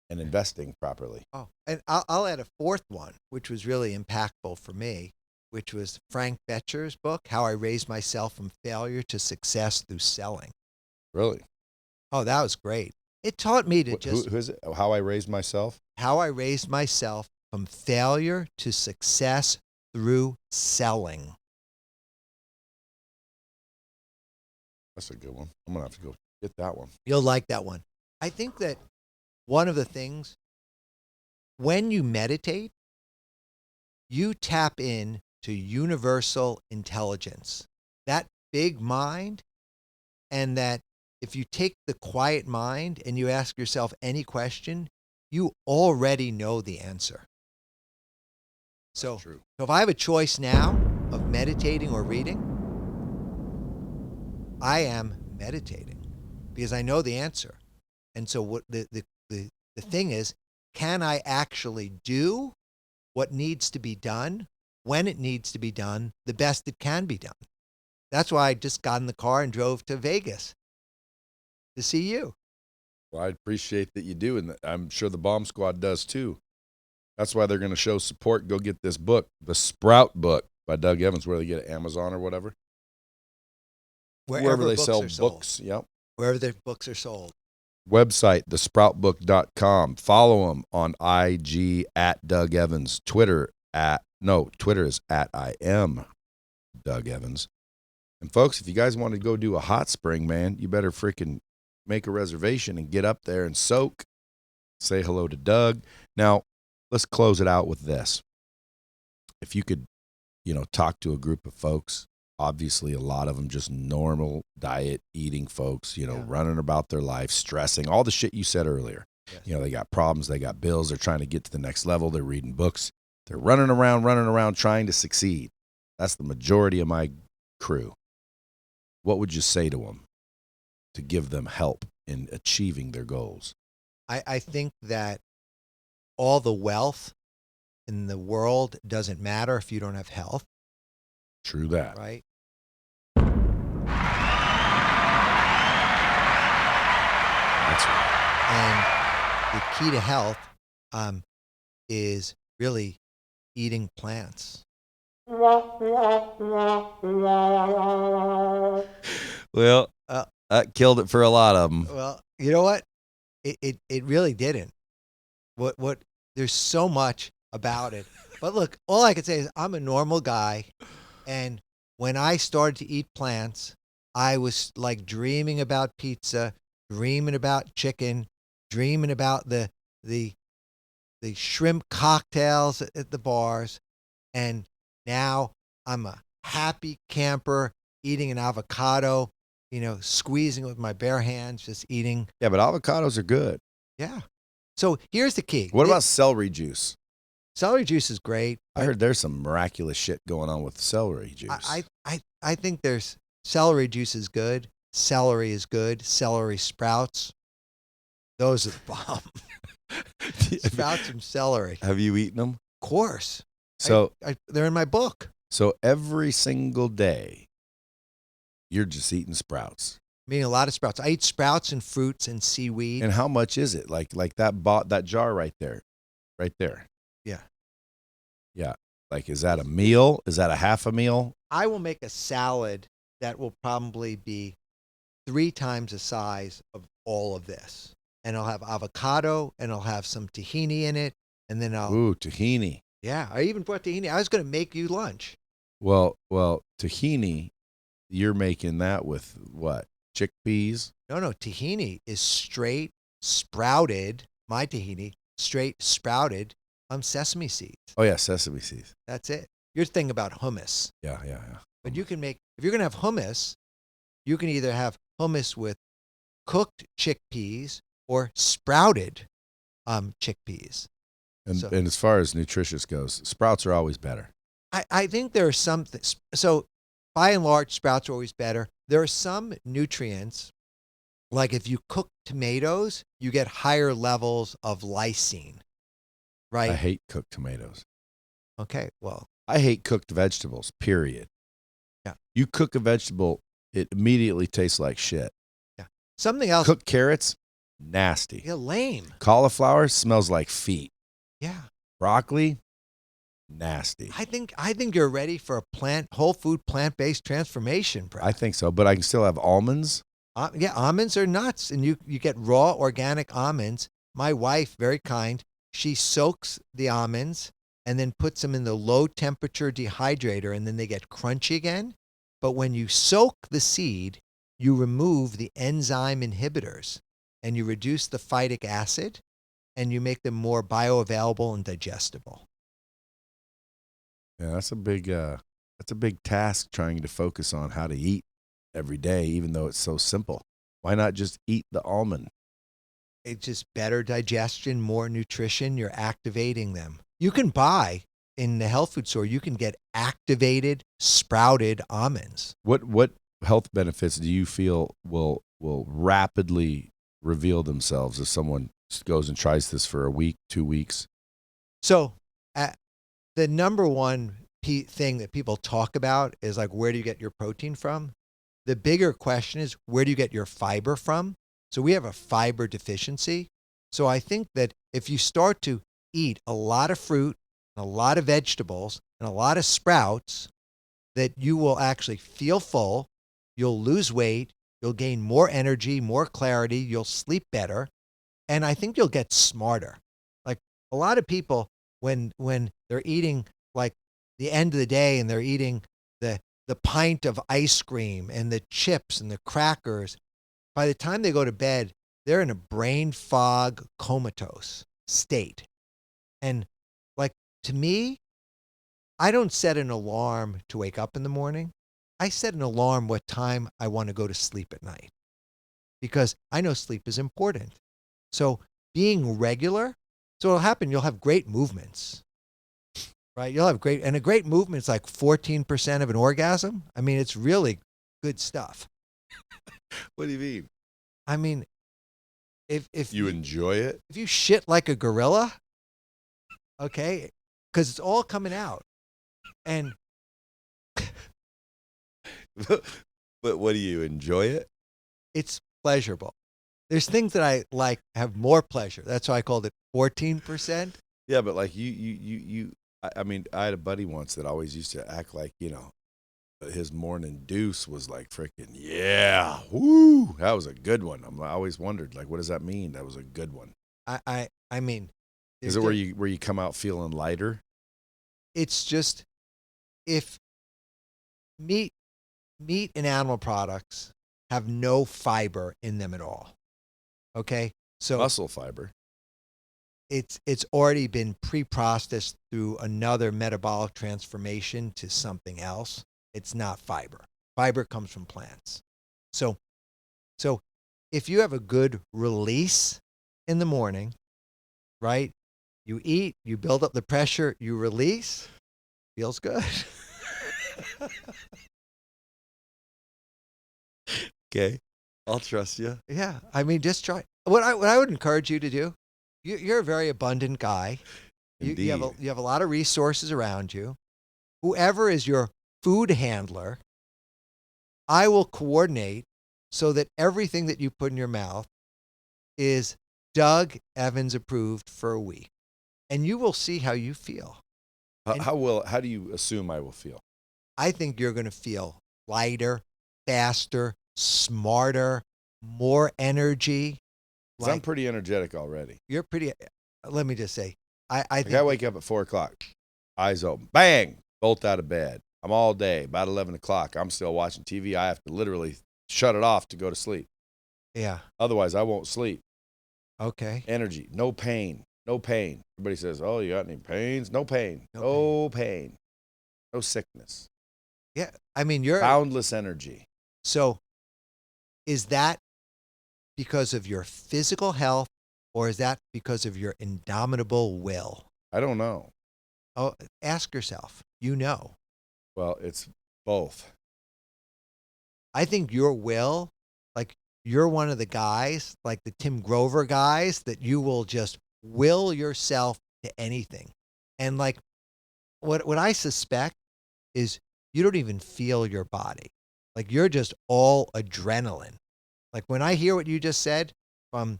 Speaker 1: and investing properly.
Speaker 2: Oh, and I'll add a 4th one, which was really impactful for me, which was Frank Bettger's book, How I Raised Myself from Failure to Success Through Selling.
Speaker 1: Really?
Speaker 2: Oh, that was great. It taught me to
Speaker 1: Who is it? How I Raised Myself?
Speaker 2: How I Raised Myself from Failure to Success Through Selling.
Speaker 1: That's a good one. I'm going to have to go get that one.
Speaker 2: You'll like that one. I think that one of the things, when you meditate, you tap in to universal intelligence, that big mind, and that if you take the quiet mind and you ask yourself any question, you already know the answer. So if I have a choice now of meditating or reading, I am meditating because I know the answer. And so what the thing is, can I actually do what needs to be done when it needs to be done the best it can be done? That's why I just got in the car and drove to Vegas to see you.
Speaker 1: Well, I appreciate that you do, and I'm sure the Bomb Squad does too. That's why they're going to show support. Go get this book, The Sprout Book by Doug Evans, where they get it, Amazon or whatever. Wherever they sell books. Yep.
Speaker 2: Wherever their books are sold.
Speaker 1: Website, thesproutbook.com. Follow him on IG at Doug Evans. Twitter is at I am Doug Evans. And folks, if you guys want to go do a hot spring, man, you better freaking make a reservation and get up there and soak. Say hello to Doug. Now, let's close it out with this. If you could, talk to a group of folks, obviously a lot of them just normal diet eating folks, running about their life, stressing, all the shit you said earlier. Yes. They got problems, they got bills, they're trying to get to the next level, they're reading books, they're running around trying to succeed. That's the majority of my crew. What would you say to them to give them help in achieving their goals?
Speaker 2: I think that all the wealth in the world doesn't matter if you don't have health,
Speaker 1: True that.
Speaker 2: right?
Speaker 1: That's right.
Speaker 2: And the key to health is really eating plants.
Speaker 1: Well, that killed it for a lot of them.
Speaker 2: Well, you know what? It really didn't. What there's so much about it. But look, all I can say is I'm a normal guy, and when I started to eat plants, I was like dreaming about pizza, dreaming about chicken, dreaming about the shrimp cocktails at the bars, and now I'm a happy camper eating an avocado, squeezing it with my bare hands, just eating.
Speaker 1: Yeah, but avocados are good.
Speaker 2: Yeah. So here's the key.
Speaker 1: What about celery juice?
Speaker 2: Celery juice is great.
Speaker 1: I heard there's some miraculous shit going on with celery juice.
Speaker 2: I think there's celery juice is good. Celery is good. Celery sprouts. Those are the bomb. Sprouts and celery.
Speaker 1: Have you eaten them?
Speaker 2: Of course.
Speaker 1: So
Speaker 2: they're in my book.
Speaker 1: So every single day, you're just eating sprouts.
Speaker 2: I'm eating a lot of sprouts. I eat sprouts and fruits and seaweed.
Speaker 1: And how much is it? Like that jar right there,
Speaker 2: Yeah.
Speaker 1: Yeah. Like, is that a meal? Is that a half a meal?
Speaker 2: I will make a salad that will probably be 3 times the size of all of this. And I'll have avocado, and I'll have some tahini in it, and then
Speaker 1: Ooh, tahini.
Speaker 2: Yeah, I even brought tahini. I was going to make you lunch.
Speaker 1: Well, tahini, you're making that with what? Chickpeas?
Speaker 2: No, tahini is straight sprouted, my tahini, straight sprouted sesame seeds.
Speaker 1: Oh, yeah, sesame seeds.
Speaker 2: That's it. You're thinking about hummus.
Speaker 1: Yeah.
Speaker 2: But you can make, if you're going to have hummus, you can either have hummus with cooked chickpeas or sprouted chickpeas.
Speaker 1: And as far as nutritious goes, sprouts are always better.
Speaker 2: I think there are some things. So by and large, sprouts are always better. There are some nutrients, like if you cook tomatoes, you get higher levels of lysine, right?
Speaker 1: I hate cooked tomatoes.
Speaker 2: Okay, well.
Speaker 1: I hate cooked vegetables, period.
Speaker 2: Yeah.
Speaker 1: You cook a vegetable, it immediately tastes like shit.
Speaker 2: Yeah. Something else.
Speaker 1: Cooked carrots, nasty.
Speaker 2: Yeah, lame.
Speaker 1: Cauliflower smells like feet.
Speaker 2: Yeah.
Speaker 1: Broccoli, nasty.
Speaker 2: I think you're ready for a whole food, plant-based transformation, Brad.
Speaker 1: I think so, but I can still have almonds.
Speaker 2: Yeah, almonds are nuts, and you get raw organic almonds. My wife, very kind, she soaks the almonds and then puts them in the low temperature dehydrator, and then they get crunchy again. But when you soak the seed, you remove the enzyme inhibitors, and you reduce the phytic acid, and you make them more bioavailable and digestible.
Speaker 1: Yeah, that's a big task, trying to focus on how to eat every day, even though it's so simple. Why not just eat the almond?
Speaker 2: It's just better digestion, more nutrition. You're activating them. You can buy in the health food store, you can get activated, sprouted almonds.
Speaker 1: What health benefits do you feel will rapidly reveal themselves if someone goes and tries this for a week, 2 weeks?
Speaker 2: So the number one thing that people talk about is like, where do you get your protein from? The bigger question is, where do you get your fiber from? So we have a fiber deficiency. So I think that if you start to eat a lot of fruit, and a lot of vegetables, and a lot of sprouts, that you will actually feel full, you'll lose weight, you'll gain more energy, more clarity, you'll sleep better, and I think you'll get smarter. Like a lot of people, when they're eating like the end of the day and they're eating the pint of ice cream and the chips and the crackers, by the time they go to bed, they're in a brain fog comatose state. And like, to me, I don't set an alarm to wake up in the morning. I set an alarm what time I want to go to sleep at night, because I know sleep is important. So being regular, so it'll happen, you'll have great movements, right? You'll have a great movement. It's like 14% of an orgasm. I mean, it's really good stuff.
Speaker 1: What do you mean?
Speaker 2: I mean, if
Speaker 1: You enjoy it?
Speaker 2: if you shit like a gorilla, okay, because it's all coming out, and
Speaker 1: But what do you enjoy it?
Speaker 2: it's pleasurable. There's things that I like have more pleasure. That's why I called it 14%.
Speaker 1: Yeah, but like I mean, I had a buddy once that always used to act like, his morning deuce was like freaking, yeah, woo, that was a good one. I always wondered, like, what does that mean? That was a good one.
Speaker 2: I mean,
Speaker 1: Is it where you come out feeling lighter?
Speaker 2: it's just if meat and animal products have no fiber in them at all. Okay, so
Speaker 1: Muscle fiber.
Speaker 2: it's already been pre-processed through another metabolic transformation to something else. It's not fiber. Fiber comes from plants. So if you have a good release in the morning, right? You eat, you build up the pressure, you release, feels good.
Speaker 1: Okay, I'll trust you.
Speaker 2: Yeah, I mean, just try. What I would encourage you to do. You're a very abundant guy.
Speaker 1: Indeed.
Speaker 2: You have a lot of resources around you. Whoever is your food handler, I will coordinate so that everything that you put in your mouth is Doug Evans approved for a week, and you will see how you feel.
Speaker 1: How do you assume I will feel?
Speaker 2: I think you're going to feel lighter, faster, smarter, more energy.
Speaker 1: 'Cause I'm pretty energetic already.
Speaker 2: You're pretty. Let me just say, I
Speaker 1: Like
Speaker 2: think
Speaker 1: I wake up at 4:00, eyes open, bang, bolt out of bed. I'm all day. About 11:00, I'm still watching TV. I have to literally shut it off to go to sleep.
Speaker 2: Yeah.
Speaker 1: Otherwise, I won't sleep.
Speaker 2: Okay.
Speaker 1: Energy, no pain, no pain. Everybody says, "Oh, you got any pains?" No pain,
Speaker 2: No
Speaker 1: no pain, no sickness.
Speaker 2: Yeah. I mean, you're
Speaker 1: Boundless energy.
Speaker 2: so. Is that because of your physical health, or is that because of your indomitable will?
Speaker 1: I don't know.
Speaker 2: Oh, ask yourself. You know.
Speaker 1: Well, it's both.
Speaker 2: I think your will, like you're one of the guys, like the Tim Grover guys, that you will just will yourself to anything. And like what I suspect is you don't even feel your body. Like you're just all adrenaline. Like when I hear what you just said from,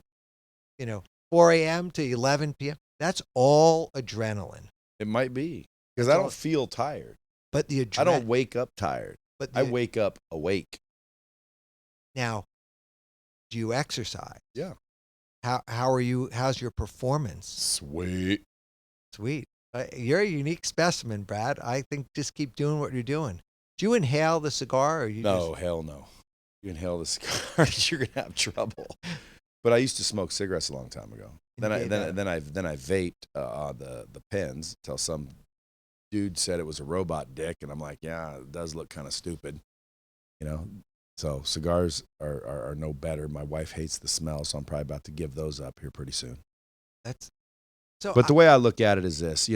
Speaker 2: 4 a.m. to 11 p.m., that's all adrenaline.
Speaker 1: It might be because
Speaker 2: It's
Speaker 1: I
Speaker 2: all-
Speaker 1: don't feel tired.
Speaker 2: But the
Speaker 1: I don't wake up tired.
Speaker 2: But
Speaker 1: I wake up awake.
Speaker 2: Now, do you exercise?
Speaker 1: Yeah.
Speaker 2: How are you? How's your performance?
Speaker 1: Sweet.
Speaker 2: Sweet. You're a unique specimen, Brad. I think just keep doing what you're doing. Do you inhale the cigar, or you
Speaker 1: No, hell no. You inhale the cigar, you're gonna have trouble. But I used to smoke cigarettes a long time ago. Then I vaped the pens till some dude said it was a robot dick, and I'm like, yeah, it does look kind of stupid, So cigars are no better. My wife hates the smell, so I'm probably about to give those up here pretty soon.
Speaker 2: That's so.
Speaker 1: But the way I look at it is this,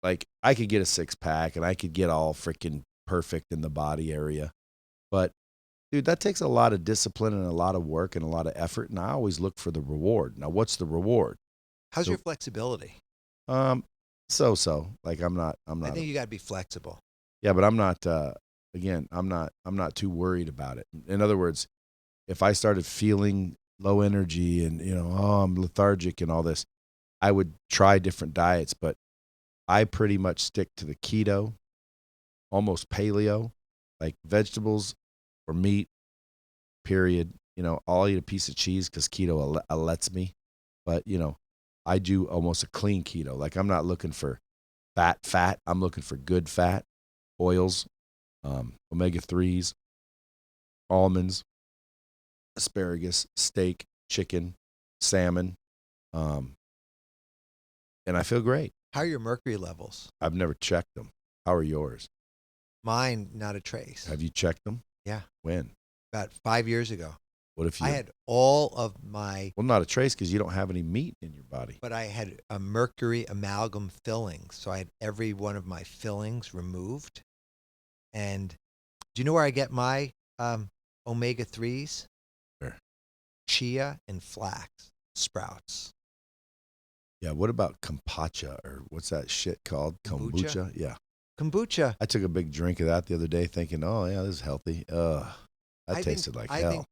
Speaker 1: like I could get a 6-pack and I could get all freaking perfect in the body area, but dude, that takes a lot of discipline and a lot of work and a lot of effort. And I always look for the reward. Now, what's the reward?
Speaker 2: How's your flexibility?
Speaker 1: So. Like I'm not.
Speaker 2: I think you got to be flexible.
Speaker 1: Yeah, but I'm not. Again, I'm not too worried about it. In other words, if I started feeling low energy and I'm lethargic and all this, I would try different diets. But I pretty much stick to the keto, almost paleo, like vegetables or meat, period. I'll eat a piece of cheese because keto lets me. But, I do almost a clean keto. Like I'm not looking for fat. I'm looking for good fat, oils, omega-3s, almonds, asparagus, steak, chicken, salmon. And I feel great.
Speaker 2: How are your mercury levels?
Speaker 1: I've never checked them. How are yours?
Speaker 2: Mine, not a trace.
Speaker 1: Have you checked them?
Speaker 2: Yeah.
Speaker 1: When?
Speaker 2: About 5 years ago.
Speaker 1: What if you?
Speaker 2: I had all of my,
Speaker 1: Well, not a trace because you don't have any meat in your body.
Speaker 2: but I had a mercury amalgam fillings. So I had every one of my fillings removed. And do you know where I get my omega-3s?
Speaker 1: Sure.
Speaker 2: Chia and flax sprouts.
Speaker 1: Yeah. What about kombucha or what's that shit called?
Speaker 2: Kombucha?
Speaker 1: Yeah.
Speaker 2: Kombucha.
Speaker 1: I took a big drink of that the other day, thinking, "Oh yeah, this is healthy." That tasted like
Speaker 2: I
Speaker 1: hell.
Speaker 2: think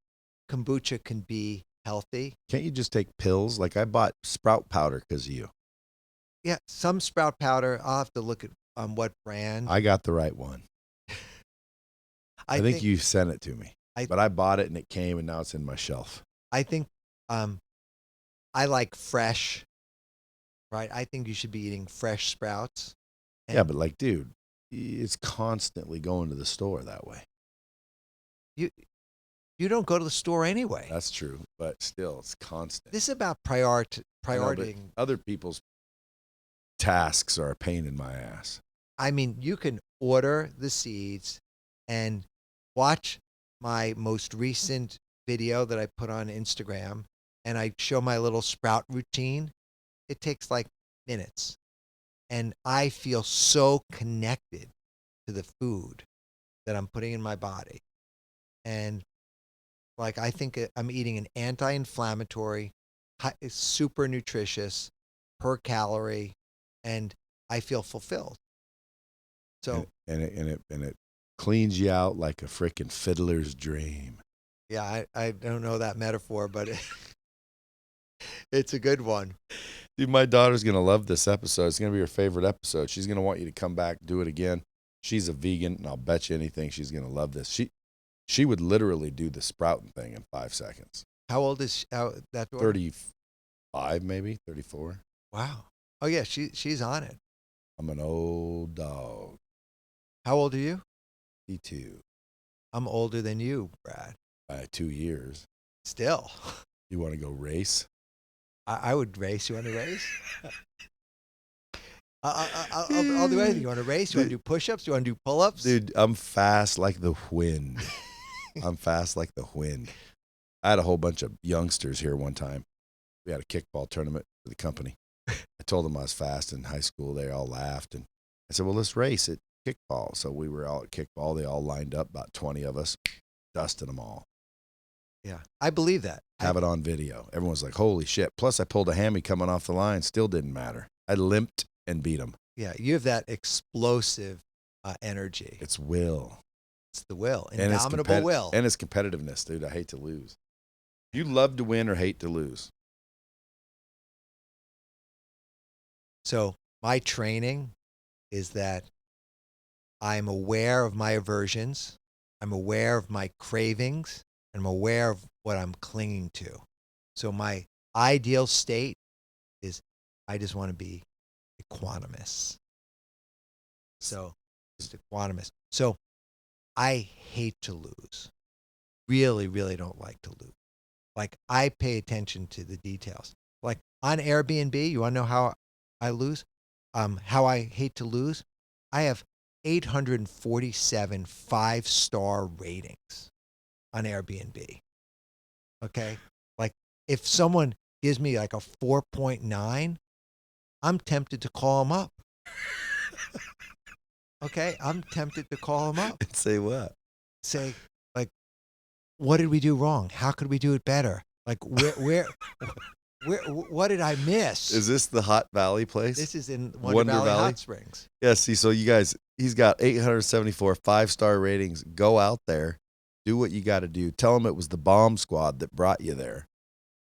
Speaker 2: kombucha can be healthy.
Speaker 1: Can't you just take pills? Like I bought sprout powder because of you.
Speaker 2: Yeah, some sprout powder. I'll have to look at what brand.
Speaker 1: I got the right one. I think you sent it to me, but I bought it and it came and now it's in my shelf.
Speaker 2: I think I like fresh, right? I think you should be eating fresh sprouts.
Speaker 1: Yeah, but like, dude, it's constantly going to the store that way.
Speaker 2: You don't go to the store anyway.
Speaker 1: That's true, but still, it's constant.
Speaker 2: This is about
Speaker 1: But
Speaker 2: prioritizing.
Speaker 1: other people's tasks are a pain in my ass.
Speaker 2: I mean, you can order the seeds and watch my most recent video that I put on Instagram, and I show my little sprout routine. It takes like minutes. And I feel so connected to the food that I'm putting in my body. And like, I think I'm eating an anti-inflammatory, super nutritious, per calorie, and I feel fulfilled. So
Speaker 1: and it cleans you out like a freaking fiddler's dream.
Speaker 2: yeah, I don't know that metaphor, but it's a good one.
Speaker 1: Dude, my daughter's gonna love this episode. It's gonna be her favorite episode. She's gonna want you to come back, do it again. She's a vegan, and I'll bet you anything she's gonna love this. She would literally do the sprouting thing in 5 seconds.
Speaker 2: How old is that daughter?
Speaker 1: 35, maybe 34.
Speaker 2: Wow. Oh yeah, she's on it.
Speaker 1: I'm an old dog.
Speaker 2: How old are you?
Speaker 1: 52.
Speaker 2: I'm older than you, Brad.
Speaker 1: By 2 years.
Speaker 2: Still.
Speaker 1: You want to go race?
Speaker 2: I would race. You want to race? I'll do anything. You want to race? You want to do push-ups? You want to do pull-ups?
Speaker 1: Dude, I'm fast like the wind. I'm fast like the wind. I had a whole bunch of youngsters here one time. We had a kickball tournament for the company. I told them I was fast in high school. They all laughed. And I said, well, let's race at kickball. So we were all at kickball. They all lined up, about 20 of us, dusting them all.
Speaker 2: Yeah, I believe that.
Speaker 1: Have it on video. Everyone's like, holy shit. Plus, I pulled a hammy coming off the line. Still didn't matter. I limped and beat them.
Speaker 2: Yeah, you have that explosive energy.
Speaker 1: It's will.
Speaker 2: It's the will.
Speaker 1: And
Speaker 2: Indomitable will.
Speaker 1: And it's competitiveness, dude. I hate to lose. You love to win or hate to lose?
Speaker 2: So my training is that I'm aware of my aversions. I'm aware of my cravings. I'm aware of what I'm clinging to. So my ideal state is I just want to be equanimous. So just equanimous. So I hate to lose. Really, really don't like to lose. Like I pay attention to the details. Like on Airbnb, you want to know how I lose? How I hate to lose? I have 847 5-star ratings on Airbnb. Okay? Like if someone gives me like a 4.9, I'm tempted to call them up. Okay? I'm tempted to call them up.
Speaker 1: And say what?
Speaker 2: Say, like, what did we do wrong? How could we do it better? Like, where, what did I miss?
Speaker 1: Is this the Hot Valley place?
Speaker 2: This is in Wonder Valley Hot Springs.
Speaker 1: Yeah, see, so you guys, he's got 874 5-star ratings. Go out there, do what you got to do. Tell him it was the bomb squad that brought you there.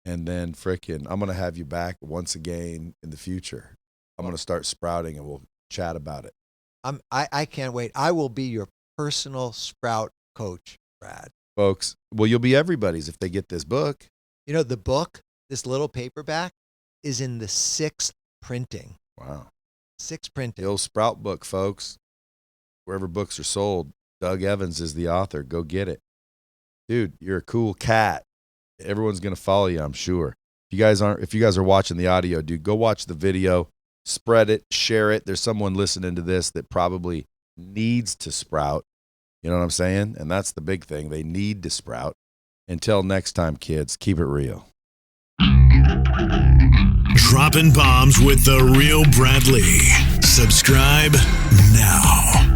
Speaker 1: And then frickin', I'm going to have you back once again in the future. I'm going to start sprouting and we'll chat about it.
Speaker 2: I can't wait. I will be your personal sprout coach, Brad.
Speaker 1: Folks, well, you'll be everybody's if they get this book.
Speaker 2: You know, the book, this little paperback, is in the 6th printing.
Speaker 1: Wow.
Speaker 2: 6th printing.
Speaker 1: The old Sprout book, folks. Wherever books are sold, Doug Evans is the author. Go get it. Dude, you're a cool cat. Everyone's going to follow you, I'm sure. If you guys are watching the audio, dude, go watch the video, spread it, share it. There's someone listening to this that probably needs to sprout. You know what I'm saying? And that's the big thing. They need to sprout. Until next time, kids, keep it real.
Speaker 4: Dropping bombs with the real Brad Lea. Subscribe now.